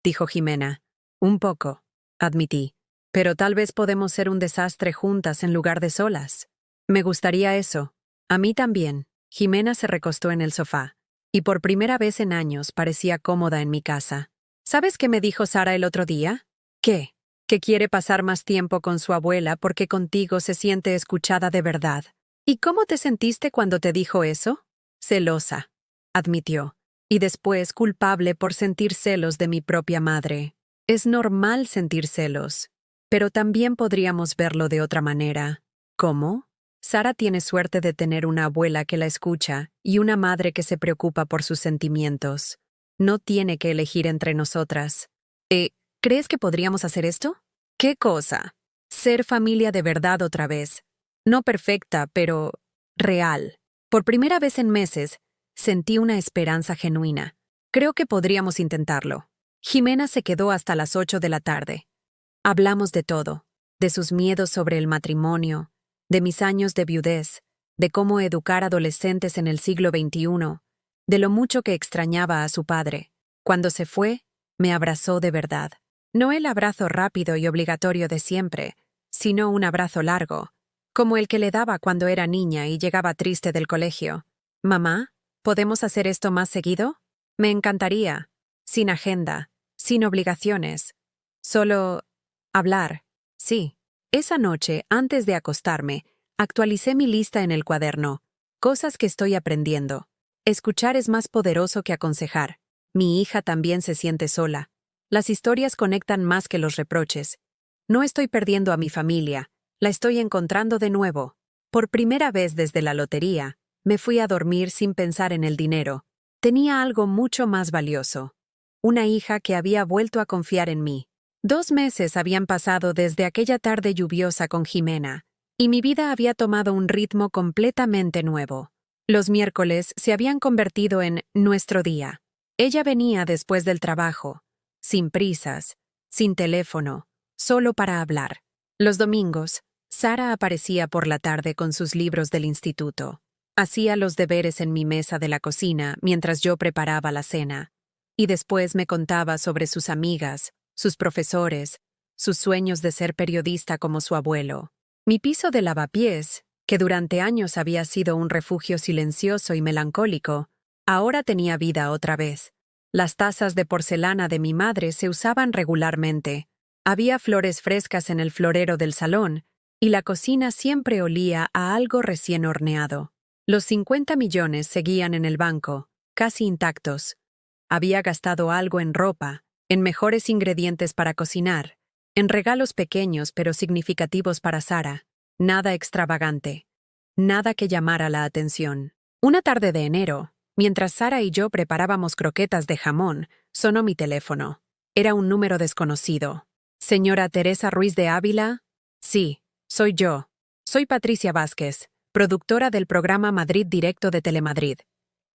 A: dijo Jimena. Un poco, admití. Pero tal vez podemos ser un desastre juntas en lugar de solas. Me gustaría eso. A mí también. Jimena se recostó en el sofá, y por primera vez en años parecía cómoda en mi casa. ¿Sabes qué me dijo Sara el otro día? ¿Qué? Que quiere pasar más tiempo con su abuela porque contigo se siente escuchada de verdad. ¿Y cómo te sentiste cuando te dijo eso? Celosa, admitió, y después culpable por sentir celos de mi propia madre. Es normal sentir celos, pero también podríamos verlo de otra manera. ¿Cómo? Sara tiene suerte de tener una abuela que la escucha y una madre que se preocupa por sus sentimientos. No tiene que elegir entre nosotras. ¿Crees que podríamos hacer esto? ¿Qué cosa? Ser familia de verdad otra vez. No perfecta, pero real. Por primera vez en meses, sentí una esperanza genuina. Creo que podríamos intentarlo. Jimena se quedó hasta las 8 de la tarde. Hablamos de todo, de sus miedos sobre el matrimonio, de mis años de viudez, de cómo educar adolescentes en el siglo XXI, de lo mucho que extrañaba a su padre. Cuando se fue, me abrazó de verdad. No el abrazo rápido y obligatorio de siempre, sino un abrazo largo, como el que le daba cuando era niña y llegaba triste del colegio. «Mamá, ¿podemos hacer esto más seguido? Me encantaría. Sin agenda, sin obligaciones. Solo hablar. Sí». Esa noche, antes de acostarme, actualicé mi lista en el cuaderno. Cosas que estoy aprendiendo. Escuchar es más poderoso que aconsejar. Mi hija también se siente sola. Las historias conectan más que los reproches. No estoy perdiendo a mi familia, la estoy encontrando de nuevo. Por primera vez desde la lotería, me fui a dormir sin pensar en el dinero. Tenía algo mucho más valioso. Una hija que había vuelto a confiar en mí. 2 meses habían pasado desde aquella tarde lluviosa con Jimena, y mi vida había tomado un ritmo completamente nuevo. Los miércoles se habían convertido en nuestro día. Ella venía después del trabajo, sin prisas, sin teléfono, solo para hablar. Los domingos, Sara aparecía por la tarde con sus libros del instituto. Hacía los deberes en mi mesa de la cocina mientras yo preparaba la cena, y después me contaba sobre sus amigas, sus profesores, sus sueños de ser periodista como su abuelo. Mi piso de lavapiés, que durante años había sido un refugio silencioso y melancólico, ahora tenía vida otra vez. Las tazas de porcelana de mi madre se usaban regularmente. Había flores frescas en el florero del salón, y la cocina siempre olía a algo recién horneado. Los 50 millones seguían en el banco, casi intactos. Había gastado algo en ropa, en mejores ingredientes para cocinar, en regalos pequeños pero significativos para Sara. Nada extravagante. Nada que llamara la atención. Una tarde de enero, mientras Sara y yo preparábamos croquetas de jamón, sonó mi teléfono. Era un número desconocido. ¿Señora Teresa Ruiz de Ávila? Sí, soy yo. Soy Patricia Vázquez, productora del programa Madrid Directo de Telemadrid.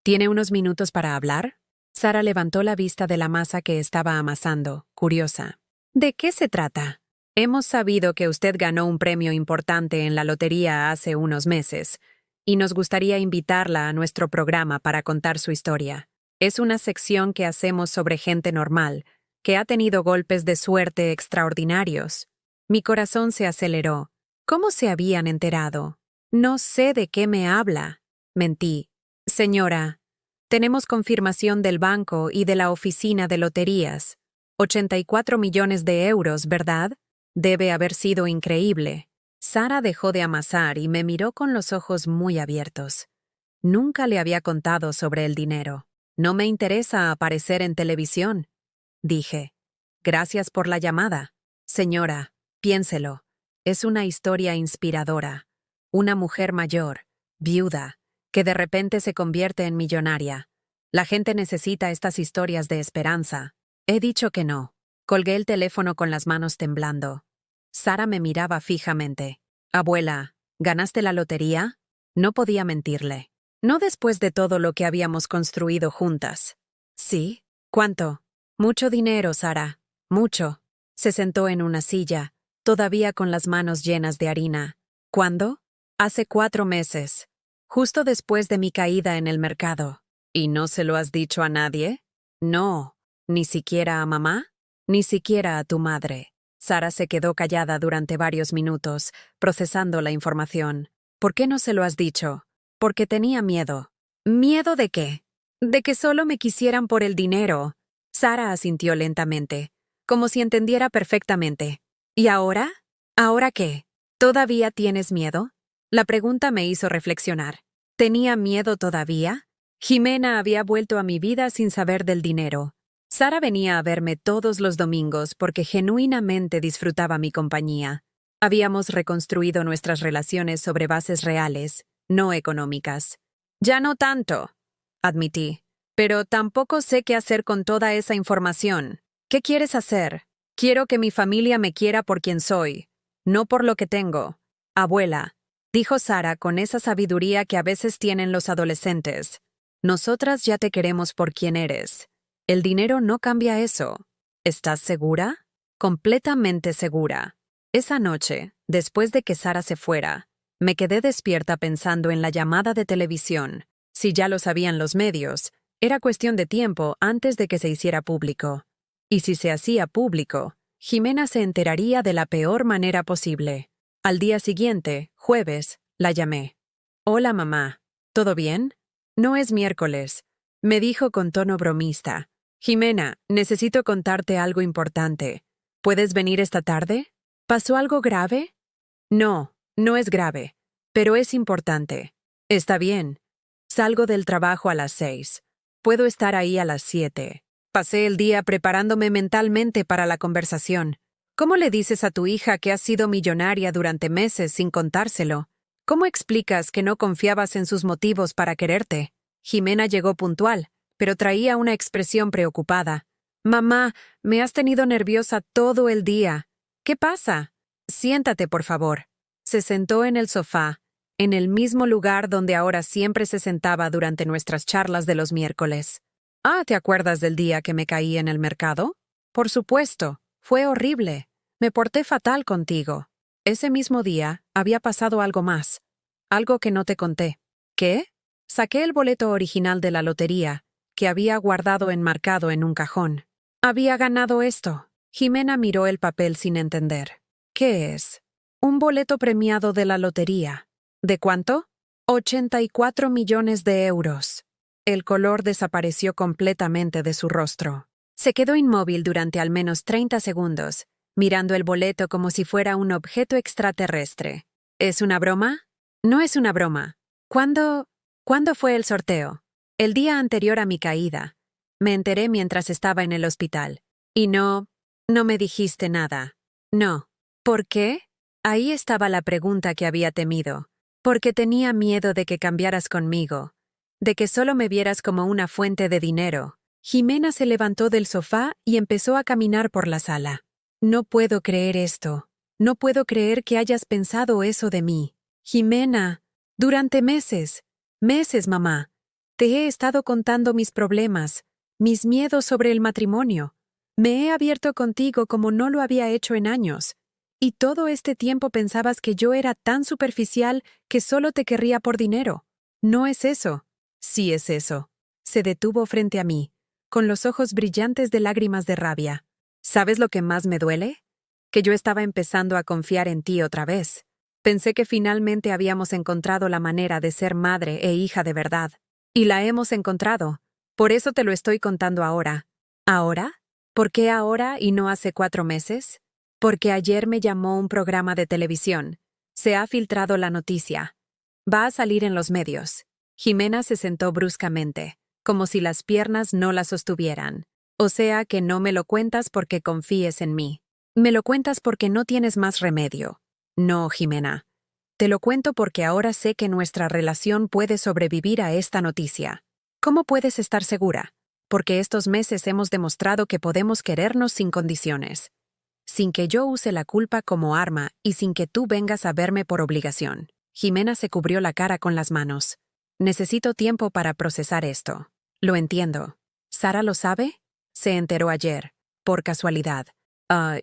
A: ¿Tiene unos minutos para hablar? Sara levantó la vista de la masa que estaba amasando, curiosa. ¿De qué se trata? Hemos sabido que usted ganó un premio importante en la lotería hace unos meses, y nos gustaría invitarla a nuestro programa para contar su historia. Es una sección que hacemos sobre gente normal, que ha tenido golpes de suerte extraordinarios. Mi corazón se aceleró. ¿Cómo se habían enterado? No sé de qué me habla. Mentí. Señora, tenemos confirmación del banco y de la oficina de loterías. 84 millones de euros, ¿verdad? Debe haber sido increíble. Sara dejó de amasar y me miró con los ojos muy abiertos. Nunca le había contado sobre el dinero. No me interesa aparecer en televisión, dije. Gracias por la llamada. Señora, piénselo. Es una historia inspiradora. Una mujer mayor, viuda, que de repente se convierte en millonaria. La gente necesita estas historias de esperanza. He dicho que no. Colgué el teléfono con las manos temblando. Sara me miraba fijamente. Abuela, ¿ganaste la lotería? No podía mentirle. No después de todo lo que habíamos construido juntas. ¿Sí? ¿Cuánto? Mucho dinero, Sara. Mucho. Se sentó en una silla, todavía con las manos llenas de harina. ¿Cuándo? Hace 4 meses. Justo después de mi caída en el mercado. ¿Y no se lo has dicho a nadie? No. ¿Ni siquiera a mamá? Ni siquiera a tu madre. Sara se quedó callada durante varios minutos, procesando la información. ¿Por qué no se lo has dicho? Porque tenía miedo. ¿Miedo de qué? De que solo me quisieran por el dinero. Sara asintió lentamente, como si entendiera perfectamente. ¿Y ahora? ¿Ahora qué? ¿Todavía tienes miedo? La pregunta me hizo reflexionar. ¿Tenía miedo todavía? Jimena había vuelto a mi vida sin saber del dinero. Sara venía a verme todos los domingos porque genuinamente disfrutaba mi compañía. Habíamos reconstruido nuestras relaciones sobre bases reales, no económicas. Ya no tanto, admití. Pero tampoco sé qué hacer con toda esa información. ¿Qué quieres hacer? Quiero que mi familia me quiera por quien soy, no por lo que tengo. Abuela, dijo Sara con esa sabiduría que a veces tienen los adolescentes. Nosotras ya te queremos por quien eres. El dinero no cambia eso. ¿Estás segura? Completamente segura. Esa noche, después de que Sara se fuera, me quedé despierta pensando en la llamada de televisión. Si ya lo sabían los medios, era cuestión de tiempo antes de que se hiciera público. Y si se hacía público, Jimena se enteraría de la peor manera posible. Al día siguiente, jueves, la llamé. Hola, mamá. ¿Todo bien? No es miércoles, me dijo con tono bromista. Jimena, necesito contarte algo importante. ¿Puedes venir esta tarde? ¿Pasó algo grave? No, no es grave, pero es importante. Está bien. Salgo del trabajo a las 6. Puedo estar ahí a las 7. Pasé el día preparándome mentalmente para la conversación. ¿Cómo le dices a tu hija que has sido millonaria durante meses sin contárselo? ¿Cómo explicas que no confiabas en sus motivos para quererte? Jimena llegó puntual, pero traía una expresión preocupada. Mamá, me has tenido nerviosa todo el día. ¿Qué pasa? Siéntate, por favor. Se sentó en el sofá, en el mismo lugar donde ahora siempre se sentaba durante nuestras charlas de los miércoles. Ah, ¿te acuerdas del día que me caí en el mercado? Por supuesto, fue horrible. Me porté fatal contigo. Ese mismo día había pasado algo más, algo que no te conté. ¿Qué? Saqué el boleto original de la lotería, que había guardado enmarcado en un cajón. Había ganado esto. Jimena miró el papel sin entender. ¿Qué es? Un boleto premiado de la lotería. ¿De cuánto? 84 millones de euros. El color desapareció completamente de su rostro. Se quedó inmóvil durante al menos 30 segundos, mirando el boleto como si fuera un objeto extraterrestre. ¿Es una broma? No es una broma. ¿Cuándo fue el sorteo? El día anterior a mi caída. Me enteré mientras estaba en el hospital. Y no me dijiste nada. No. ¿Por qué? Ahí estaba la pregunta que había temido. Porque tenía miedo de que cambiaras conmigo, de que solo me vieras como una fuente de dinero. Jimena se levantó del sofá y empezó a caminar por la sala. No puedo creer esto. No puedo creer que hayas pensado eso de mí. Jimena, durante meses, mamá, te he estado contando mis problemas, mis miedos sobre el matrimonio. Me he abierto contigo como no lo había hecho en años. Y todo este tiempo pensabas que yo era tan superficial que solo te querría por dinero. No es eso. Sí es eso. Se detuvo frente a mí, con los ojos brillantes de lágrimas de rabia. ¿Sabes lo que más me duele? Que yo estaba empezando a confiar en ti otra vez. Pensé que finalmente habíamos encontrado la manera de ser madre e hija de verdad. Y la hemos encontrado. Por eso te lo estoy contando ahora. ¿Ahora? ¿Por qué ahora y no hace 4 meses? Porque ayer me llamó un programa de televisión. Se ha filtrado la noticia. Va a salir en los medios. Jimena se sentó bruscamente, como si las piernas no la sostuvieran. O sea que no me lo cuentas porque confíes en mí. Me lo cuentas porque no tienes más remedio. No, Jimena. Te lo cuento porque ahora sé que nuestra relación puede sobrevivir a esta noticia. ¿Cómo puedes estar segura? Porque estos meses hemos demostrado que podemos querernos sin condiciones. Sin que yo use la culpa como arma y sin que tú vengas a verme por obligación. Jimena se cubrió la cara con las manos. Necesito tiempo para procesar esto. Lo entiendo. ¿Sara lo sabe? Se enteró ayer, por casualidad.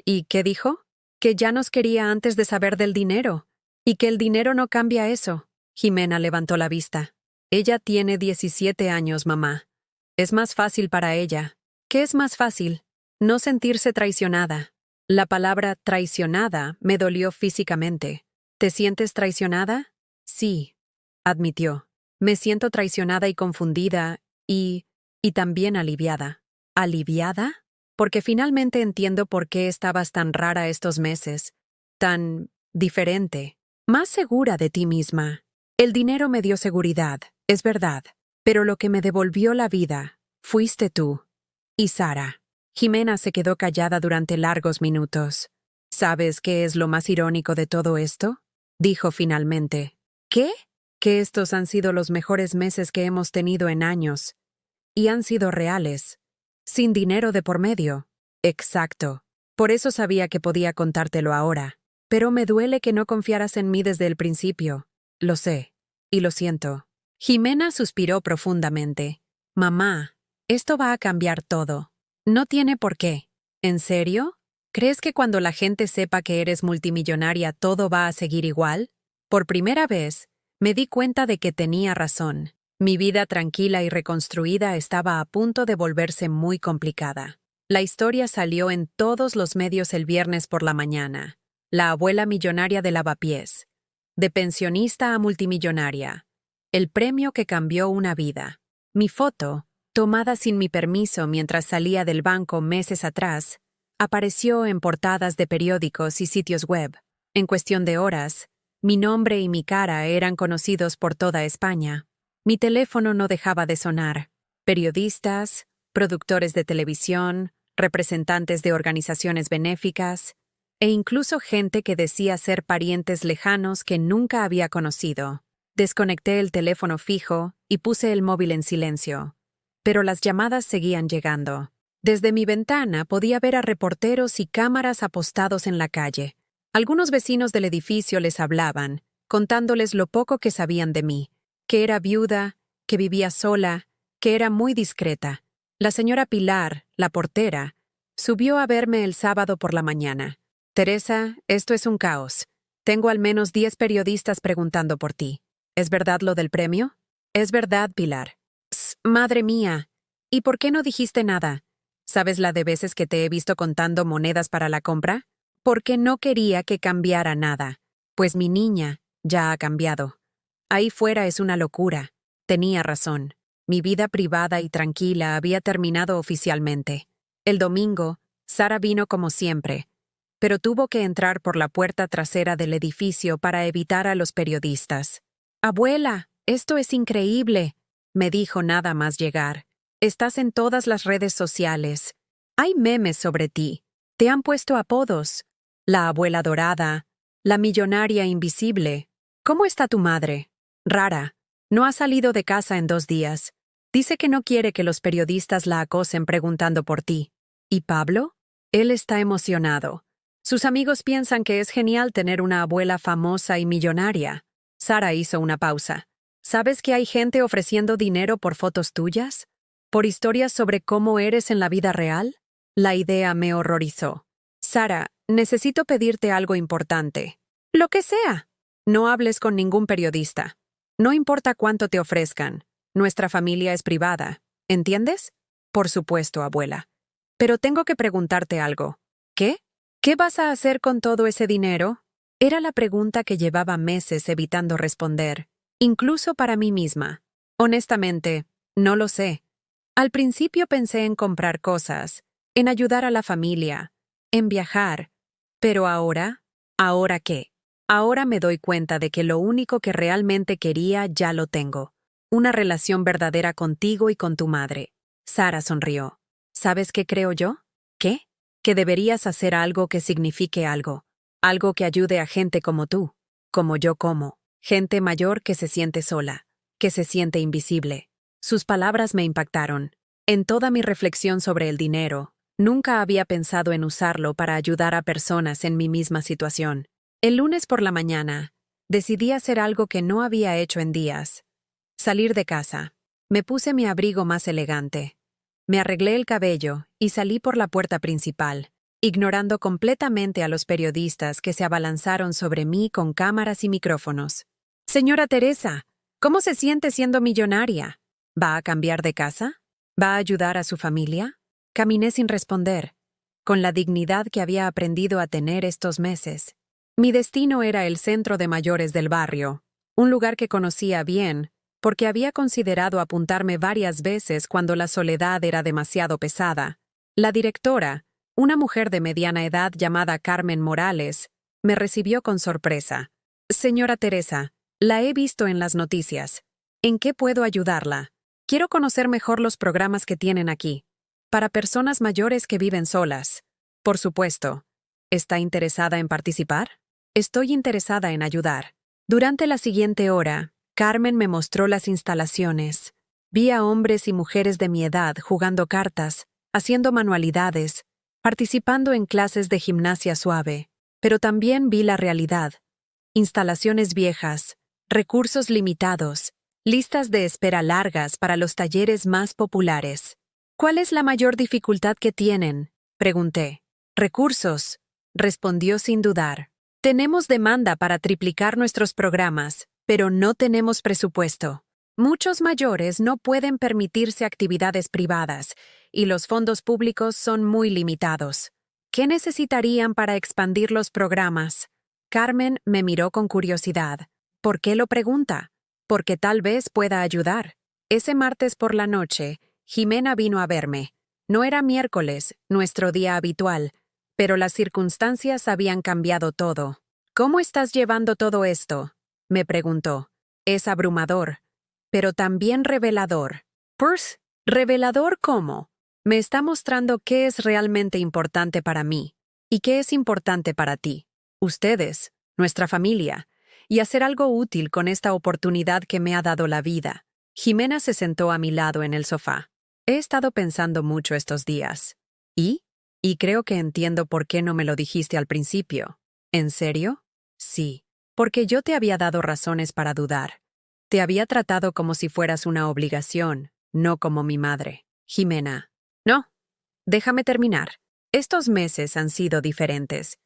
A: ¿Y qué dijo? Que ya nos quería antes de saber del dinero. Y que el dinero no cambia eso. Jimena levantó la vista. Ella tiene 17 años, mamá. Es más fácil para ella. ¿Qué es más fácil? No sentirse traicionada. La palabra traicionada me dolió físicamente. ¿Te sientes traicionada? Sí, admitió. Me siento traicionada y confundida y también aliviada. ¿Aliviada? Porque finalmente entiendo por qué estabas tan rara estos meses, tan diferente, más segura de ti misma. El dinero me dio seguridad, es verdad, pero lo que me devolvió la vida fuiste tú y Sara. Jimena se quedó callada durante largos minutos. ¿Sabes qué es lo más irónico de todo esto? Dijo finalmente. ¿Qué? Que estos han sido los mejores meses que hemos tenido en años. Y han sido reales. Sin dinero de por medio. Exacto. Por eso sabía que podía contártelo ahora. Pero me duele que no confiaras en mí desde el principio. Lo sé. Y lo siento. Jimena suspiró profundamente. Mamá, esto va a cambiar todo. No tiene por qué. ¿En serio? ¿Crees que cuando la gente sepa que eres multimillonaria todo va a seguir igual? Por primera vez, me di cuenta de que tenía razón. Mi vida tranquila y reconstruida estaba a punto de volverse muy complicada. La historia salió en todos los medios el viernes por la mañana. La abuela millonaria de lavapiés. De pensionista a multimillonaria. El premio que cambió una vida. Mi foto, tomada sin mi permiso mientras salía del banco meses atrás, apareció en portadas de periódicos y sitios web. En cuestión de horas, mi nombre y mi cara eran conocidos por toda España. Mi teléfono no dejaba de sonar. Periodistas, productores de televisión, representantes de organizaciones benéficas, e incluso gente que decía ser parientes lejanos que nunca había conocido. Desconecté el teléfono fijo y puse el móvil en silencio. Pero las llamadas seguían llegando. Desde mi ventana podía ver a reporteros y cámaras apostados en la calle. Algunos vecinos del edificio les hablaban, contándoles lo poco que sabían de mí, que era viuda, que vivía sola, que era muy discreta. La señora Pilar, la portera, subió a verme el sábado por la mañana. Teresa, esto es un caos. Tengo al menos 10 periodistas preguntando por ti. ¿Es verdad lo del premio? Es verdad, Pilar. Madre mía. ¿Y por qué no dijiste nada? ¿Sabes la de veces que te he visto contando monedas para la compra? Porque no quería que cambiara nada. Pues mi niña ya ha cambiado. Ahí fuera es una locura. Tenía razón. Mi vida privada y tranquila había terminado oficialmente. El domingo, Sara vino como siempre, pero tuvo que entrar por la puerta trasera del edificio para evitar a los periodistas. «Abuela, esto es increíble», me dijo nada más llegar. «Estás en todas las redes sociales. Hay memes sobre ti. Te han puesto apodos. La abuela dorada, la millonaria invisible. ¿Cómo está tu madre? Rara. No ha salido de casa en 2 días. Dice que no quiere que los periodistas la acosen preguntando por ti. ¿Y Pablo? Él está emocionado. Sus amigos piensan que es genial tener una abuela famosa y millonaria». Sara hizo una pausa. ¿Sabes que hay gente ofreciendo dinero por fotos tuyas? ¿Por historias sobre cómo eres en la vida real? La idea me horrorizó. Sara, necesito pedirte algo importante. Lo que sea. No hables con ningún periodista. No importa cuánto te ofrezcan. Nuestra familia es privada. ¿Entiendes? Por supuesto, abuela. Pero tengo que preguntarte algo. ¿Qué? ¿Qué vas a hacer con todo ese dinero? Era la pregunta que llevaba meses evitando responder, incluso para mí misma. Honestamente, no lo sé. Al principio pensé en comprar cosas, en ayudar a la familia, en viajar. Pero ahora, ¿ahora qué? Ahora me doy cuenta de que lo único que realmente quería ya lo tengo. Una relación verdadera contigo y con tu madre. Sara sonrió. ¿Sabes qué creo yo? ¿Qué? Que deberías hacer algo que signifique algo. Algo que ayude a gente como tú, como yo como. Gente mayor que se siente sola, que se siente invisible. Sus palabras me impactaron. En toda mi reflexión sobre el dinero, nunca había pensado en usarlo para ayudar a personas en mi misma situación. El lunes por la mañana, decidí hacer algo que no había hecho en días. Salir de casa. Me puse mi abrigo más elegante. Me arreglé el cabello y salí por la puerta principal, ignorando completamente a los periodistas que se abalanzaron sobre mí con cámaras y micrófonos. «Señora Teresa, ¿cómo se siente siendo millonaria? ¿Va a cambiar de casa? ¿Va a ayudar a su familia?» Caminé sin responder, con la dignidad que había aprendido a tener estos meses. Mi destino era el centro de mayores del barrio, un lugar que conocía bien, porque había considerado apuntarme varias veces cuando la soledad era demasiado pesada. La directora, una mujer de mediana edad llamada Carmen Morales, me recibió con sorpresa. «Señora Teresa, la he visto en las noticias. ¿En qué puedo ayudarla? Quiero conocer mejor los programas que tienen aquí. Para personas mayores que viven solas. Por supuesto. ¿Está interesada en participar?» «Estoy interesada en ayudar». Durante la siguiente hora, Carmen me mostró las instalaciones. Vi a hombres y mujeres de mi edad jugando cartas, haciendo manualidades, participando en clases de gimnasia suave. Pero también vi la realidad. Instalaciones viejas, recursos limitados, listas de espera largas para los talleres más populares. «¿Cuál es la mayor dificultad que tienen?», pregunté. «Recursos», respondió sin dudar. «Tenemos demanda para triplicar nuestros programas, pero no tenemos presupuesto. Muchos mayores no pueden permitirse actividades privadas y los fondos públicos son muy limitados. ¿Qué necesitarían para expandir los programas?». Carmen me miró con curiosidad. «¿Por qué lo pregunta?». «Porque tal vez pueda ayudar». Ese martes por la noche, Jimena vino a verme. No era miércoles, nuestro día habitual, pero las circunstancias habían cambiado todo. «¿Cómo estás llevando todo esto?», me preguntó. «Es abrumador, pero también revelador». «Pues, ¿revelador cómo?». «Me está mostrando qué es realmente importante para mí y qué es importante para ti, ustedes, nuestra familia, y hacer algo útil con esta oportunidad que me ha dado la vida». Jimena se sentó a mi lado en el sofá. He estado pensando mucho estos días. ¿Y? Y creo que entiendo por qué no me lo dijiste al principio. ¿En serio? Sí, porque yo te había dado razones para dudar. Te había tratado como si fueras una obligación, no como mi madre. Jimena. No, déjame terminar. Estos meses han sido diferentes.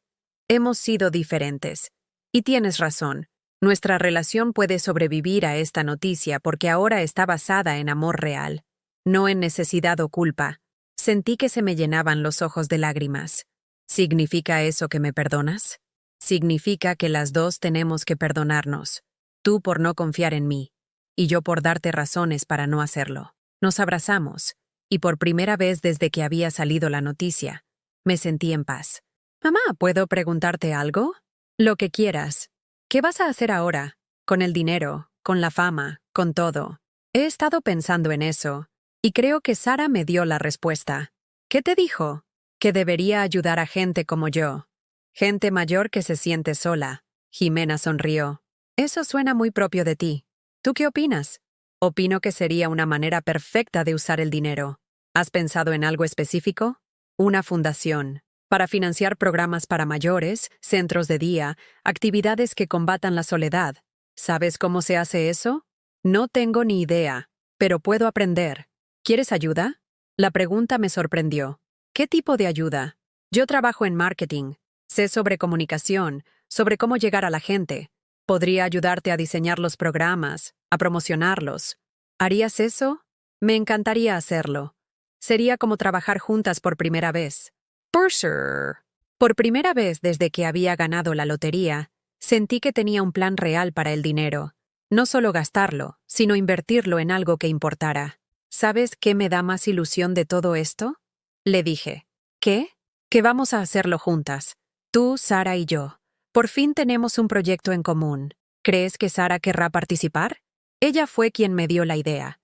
A: Hemos sido diferentes. Y tienes razón. Nuestra relación puede sobrevivir a esta noticia porque ahora está basada en amor real, no en necesidad o culpa. Sentí que se me llenaban los ojos de lágrimas. ¿Significa eso que me perdonas? Significa que las dos tenemos que perdonarnos. Tú por no confiar en mí, y yo por darte razones para no hacerlo. Nos abrazamos, y por primera vez desde que había salido la noticia, me sentí en paz. Mamá, ¿puedo preguntarte algo? Lo que quieras. ¿Qué vas a hacer ahora? Con el dinero, con la fama, con todo. He estado pensando en eso, y creo que Sara me dio la respuesta. ¿Qué te dijo? Que debería ayudar a gente como yo. Gente mayor que se siente sola. Jimena sonrió. Eso suena muy propio de ti. ¿Tú qué opinas? Opino que sería una manera perfecta de usar el dinero. ¿Has pensado en algo específico? Una fundación. Para financiar programas para mayores, centros de día, actividades que combatan la soledad. ¿Sabes cómo se hace eso? No tengo ni idea, pero puedo aprender. ¿Quieres ayuda? La pregunta me sorprendió. ¿Qué tipo de ayuda? Yo trabajo en marketing. Sé sobre comunicación, sobre cómo llegar a la gente. Podría ayudarte a diseñar los programas, a promocionarlos. ¿Harías eso? Me encantaría hacerlo. Sería como trabajar juntas por primera vez. Por sure. Por primera vez desde que había ganado la lotería, sentí que tenía un plan real para el dinero. No solo gastarlo, sino invertirlo en algo que importara. ¿Sabes qué me da más ilusión de todo esto? Le dije. ¿Qué? Que vamos a hacerlo juntas. Tú, Sara y yo. Por fin tenemos un proyecto en común. ¿Crees que Sara querrá participar? Ella fue quien me dio la idea.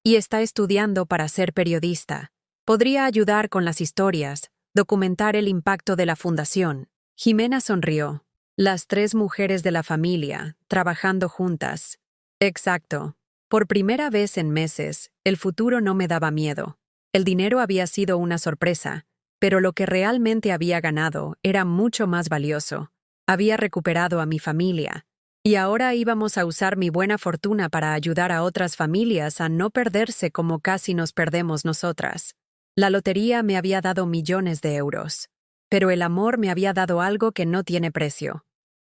A: Y está estudiando para ser periodista. Podría ayudar con las historias, documentar el impacto de la fundación. Jimena sonrió. Las 3 mujeres de la familia, trabajando juntas. Exacto. Por primera vez en meses, el futuro no me daba miedo. El dinero había sido una sorpresa, pero lo que realmente había ganado era mucho más valioso. Había recuperado a mi familia, y ahora íbamos a usar mi buena fortuna para ayudar a otras familias a no perderse como casi nos perdemos nosotras. La lotería me había dado millones de euros, pero el amor me había dado algo que no tiene precio.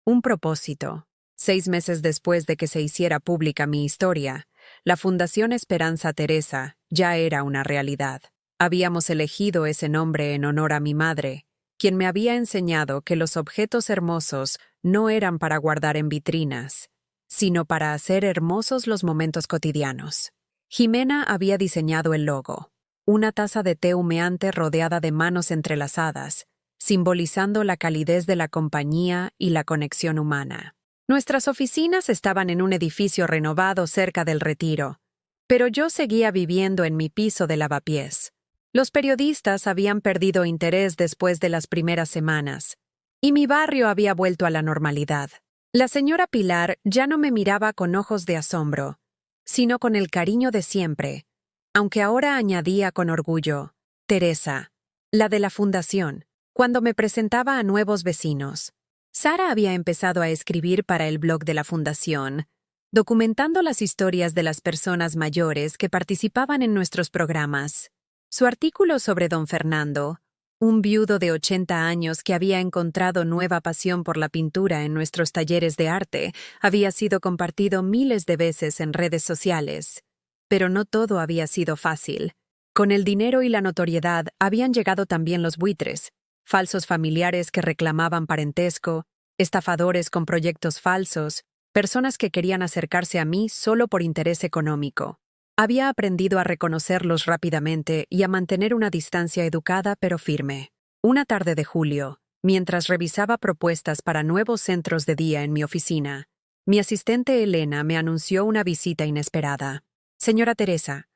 A: Un propósito. 6 meses después de que se hiciera pública mi historia, la Fundación Esperanza Teresa ya era una realidad. Habíamos elegido ese nombre en honor a mi madre, quien me había enseñado que los objetos hermosos no eran para guardar en vitrinas, sino para hacer hermosos los momentos cotidianos. Jimena había diseñado el logo, una taza de té humeante rodeada de manos entrelazadas, simbolizando la calidez de la compañía y la conexión humana. Nuestras oficinas estaban en un edificio renovado cerca del Retiro, pero yo seguía viviendo en mi piso de lavapiés. Los periodistas habían perdido interés después de las primeras semanas, y mi barrio había vuelto a la normalidad. La señora Pilar ya no me miraba con ojos de asombro, sino con el cariño de siempre, aunque ahora añadía con orgullo, Teresa, la de la fundación, cuando me presentaba a nuevos vecinos. Sara había empezado a escribir para el blog de la fundación, documentando las historias de las personas mayores que participaban en nuestros programas. Su artículo sobre don Fernando, un viudo de 80 años que había encontrado nueva pasión por la pintura en nuestros talleres de arte, había sido compartido miles de veces en redes sociales. Pero no todo había sido fácil. Con el dinero y la notoriedad habían llegado también los buitres, falsos familiares que reclamaban parentesco, estafadores con proyectos falsos, personas que querían acercarse a mí solo por interés económico. Había aprendido a reconocerlos rápidamente y a mantener una distancia educada pero firme. Una tarde de julio, mientras revisaba propuestas para nuevos centros de día en mi oficina, mi asistente Elena me anunció una visita inesperada. Señora Teresa,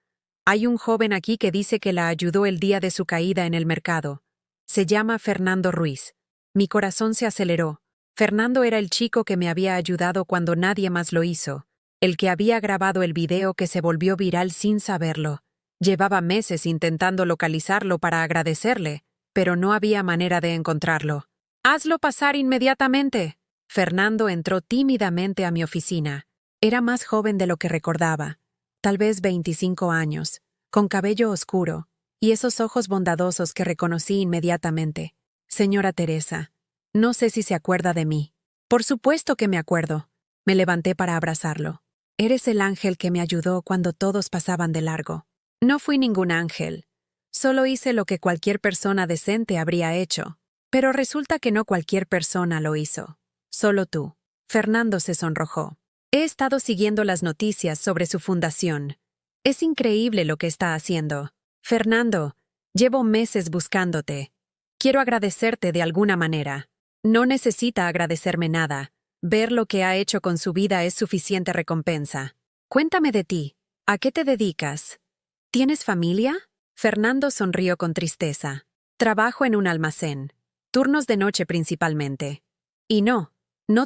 A: hay un joven aquí que dice que la ayudó el día de su caída en el mercado. Se llama Fernando Ruiz. Mi corazón se aceleró. Fernando era el chico que me había ayudado cuando nadie más lo hizo, el que había grabado el video que se volvió viral sin saberlo. Llevaba meses intentando localizarlo para agradecerle, pero no había manera de encontrarlo. «Hazlo pasar inmediatamente». Fernando entró tímidamente a mi oficina. Era más joven de lo que recordaba, tal vez 25 años, con cabello oscuro y esos ojos bondadosos que reconocí inmediatamente. «Señora Teresa, no sé si se acuerda de mí». «Por supuesto que me acuerdo». Me levanté para abrazarlo. «Eres el ángel que me ayudó cuando todos pasaban de largo». «No fui ningún ángel. Solo hice lo que cualquier persona decente habría hecho. Pero resulta que no cualquier persona lo hizo. Solo tú». Fernando se sonrojó. «He estado siguiendo las noticias sobre su fundación. Es increíble lo que está haciendo. Fernando, llevo meses buscándote. Quiero agradecerte de alguna manera». «No necesita agradecerme nada. Ver lo que ha hecho con su vida es suficiente recompensa. Cuéntame de ti. ¿A qué te dedicas? ¿Tienes familia?» Fernando sonrió con tristeza. «Trabajo en un almacén. Turnos de noche principalmente. Y no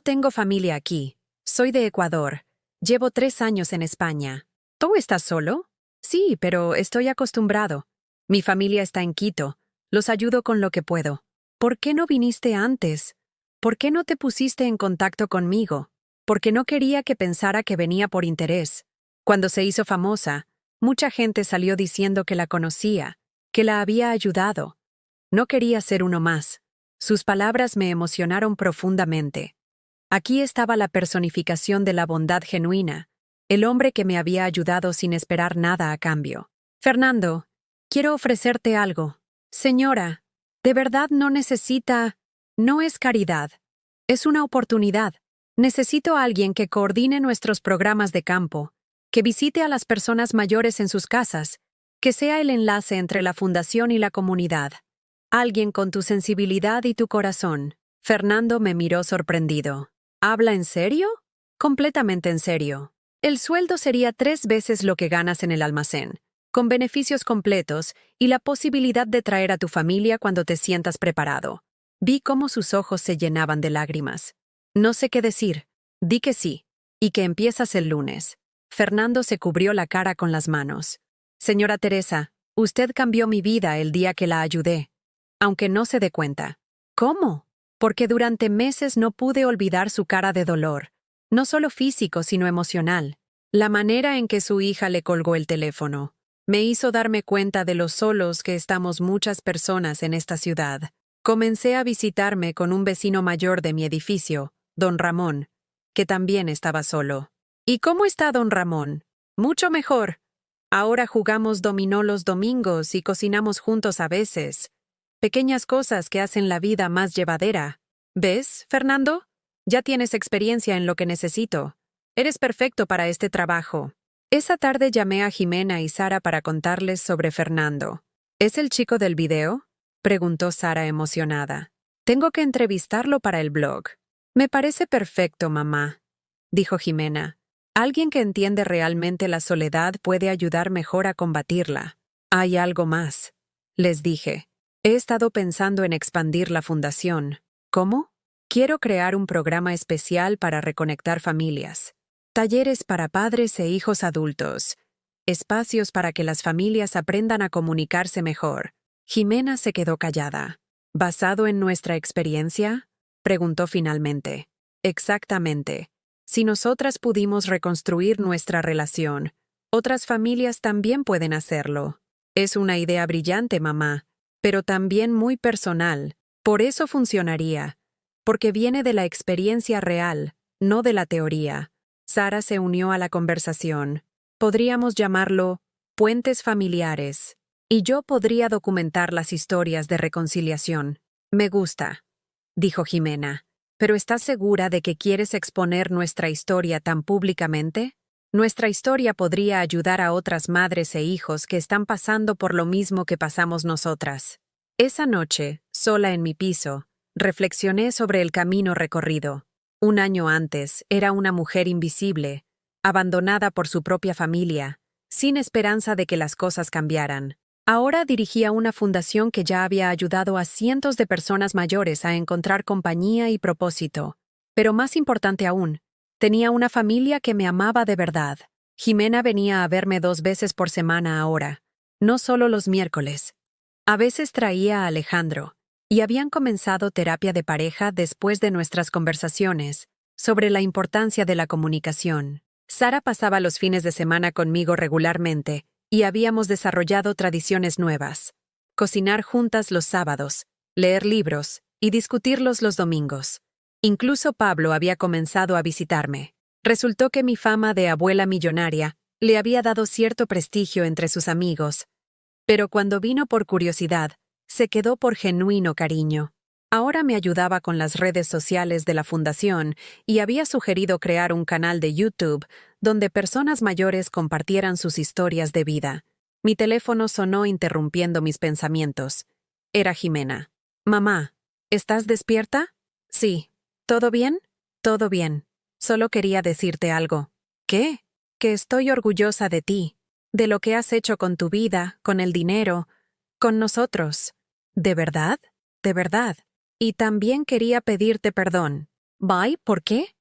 A: tengo familia aquí. Soy de Ecuador. Llevo 3 años en España». «¿Tú estás solo?» «Sí, pero estoy acostumbrado. Mi familia está en Quito. Los ayudo con lo que puedo». «¿Por qué no viniste antes? ¿Por qué no te pusiste en contacto conmigo?» «Porque no quería que pensara que venía por interés. Cuando se hizo famosa, mucha gente salió diciendo que la conocía, que la había ayudado. No quería ser uno más». Sus palabras me emocionaron profundamente. Aquí estaba la personificación de la bondad genuina, el hombre que me había ayudado sin esperar nada a cambio. «Fernando, quiero ofrecerte algo». «Señora, de verdad no necesita...» «No es caridad. Es una oportunidad. Necesito a alguien que coordine nuestros programas de campo, que visite a las personas mayores en sus casas, que sea el enlace entre la fundación y la comunidad. Alguien con tu sensibilidad y tu corazón». Fernando me miró sorprendido. «¿Habla en serio?» «Completamente en serio. El sueldo sería 3 veces lo que ganas en el almacén, con beneficios completos y la posibilidad de traer a tu familia cuando te sientas preparado». Vi cómo sus ojos se llenaban de lágrimas. «No sé qué decir. Di que sí. Y que empiezas el lunes». Fernando se cubrió la cara con las manos. «Señora Teresa, usted cambió mi vida el día que la ayudé, aunque no se dé cuenta». «¿Cómo?» «Porque durante meses no pude olvidar su cara de dolor, no solo físico sino emocional. La manera en que su hija le colgó el teléfono me hizo darme cuenta de lo solos que estamos muchas personas en esta ciudad. Comencé a visitarme con un vecino mayor de mi edificio, don Ramón, que también estaba solo». «¿Y cómo está don Ramón?» «Mucho mejor. Ahora jugamos dominó los domingos y cocinamos juntos a veces. Pequeñas cosas que hacen la vida más llevadera. ¿Ves, Fernando? Ya tienes experiencia en lo que necesito. Eres perfecto para este trabajo». Esa tarde llamé a Jimena y Sara para contarles sobre Fernando. «¿Es el chico del video?», preguntó Sara emocionada. «Tengo que entrevistarlo para el blog». «Me parece perfecto, mamá», dijo Jimena. «Alguien que entiende realmente la soledad puede ayudar mejor a combatirla». «Hay algo más», les dije. «He estado pensando en expandir la fundación». «¿Cómo?» «Quiero crear un programa especial para reconectar familias. Talleres para padres e hijos adultos. Espacios para que las familias aprendan a comunicarse mejor». Jimena se quedó callada. «¿Basado en nuestra experiencia?», preguntó finalmente. «Exactamente. Si nosotras pudimos reconstruir nuestra relación, otras familias también pueden hacerlo. Es una idea brillante, mamá, pero también muy personal. Por eso funcionaría. Porque viene de la experiencia real, no de la teoría». Sara se unió a la conversación. «Podríamos llamarlo puentes familiares. Y yo podría documentar las historias de reconciliación». «Me gusta», dijo Jimena. «¿Pero estás segura de que quieres exponer nuestra historia tan públicamente? Nuestra historia podría ayudar a otras madres e hijos que están pasando por lo mismo que pasamos nosotras». Esa noche, sola en mi piso, reflexioné sobre el camino recorrido. 1 año antes, era una mujer invisible, abandonada por su propia familia, sin esperanza de que las cosas cambiaran. Ahora dirigía una fundación que ya había ayudado a cientos de personas mayores a encontrar compañía y propósito. Pero más importante aún, tenía una familia que me amaba de verdad. Jimena venía a verme 2 veces por semana ahora, no solo los miércoles. A veces traía a Alejandro, y habían comenzado terapia de pareja después de nuestras conversaciones sobre la importancia de la comunicación. Sara pasaba los fines de semana conmigo regularmente, y habíamos desarrollado tradiciones nuevas. Cocinar juntas los sábados, leer libros y discutirlos los domingos. Incluso Pablo había comenzado a visitarme. Resultó que mi fama de abuela millonaria le había dado cierto prestigio entre sus amigos, pero cuando vino por curiosidad, se quedó por genuino cariño. Ahora me ayudaba con las redes sociales de la fundación y había sugerido crear un canal de YouTube donde personas mayores compartieran sus historias de vida. Mi teléfono sonó interrumpiendo mis pensamientos. Era Jimena. «Mamá, ¿estás despierta?» «Sí. ¿Todo bien?» «Todo bien. Solo quería decirte algo». «¿Qué?» «Que estoy orgullosa de ti, de lo que has hecho con tu vida, con el dinero, con nosotros». «¿De verdad?» «De verdad. Y también quería pedirte perdón». «Bye, ¿por qué?»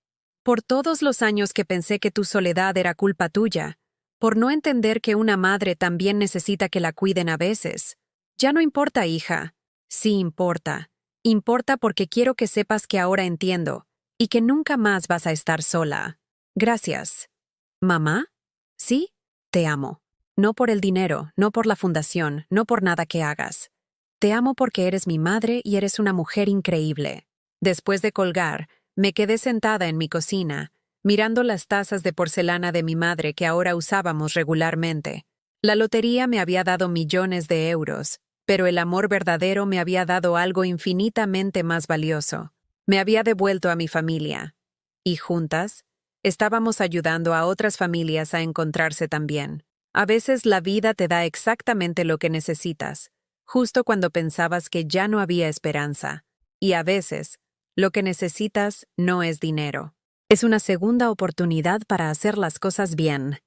A: «Por todos los años que pensé que tu soledad era culpa tuya, por no entender que una madre también necesita que la cuiden a veces. Ya no importa, hija». «Sí importa. Importa porque quiero que sepas que ahora entiendo, y que nunca más vas a estar sola. Gracias». «¿Mamá?» «Sí, te amo. No por el dinero, no por la fundación, no por nada que hagas. Te amo porque eres mi madre y eres una mujer increíble». Después de colgar, me quedé sentada en mi cocina, mirando las tazas de porcelana de mi madre que ahora usábamos regularmente. La lotería me había dado millones de euros, pero el amor verdadero me había dado algo infinitamente más valioso. Me había devuelto a mi familia. Y juntas, estábamos ayudando a otras familias a encontrarse también. A veces la vida te da exactamente lo que necesitas, justo cuando pensabas que ya no había esperanza. Y a veces, lo que necesitas no es dinero. Es una segunda oportunidad para hacer las cosas bien.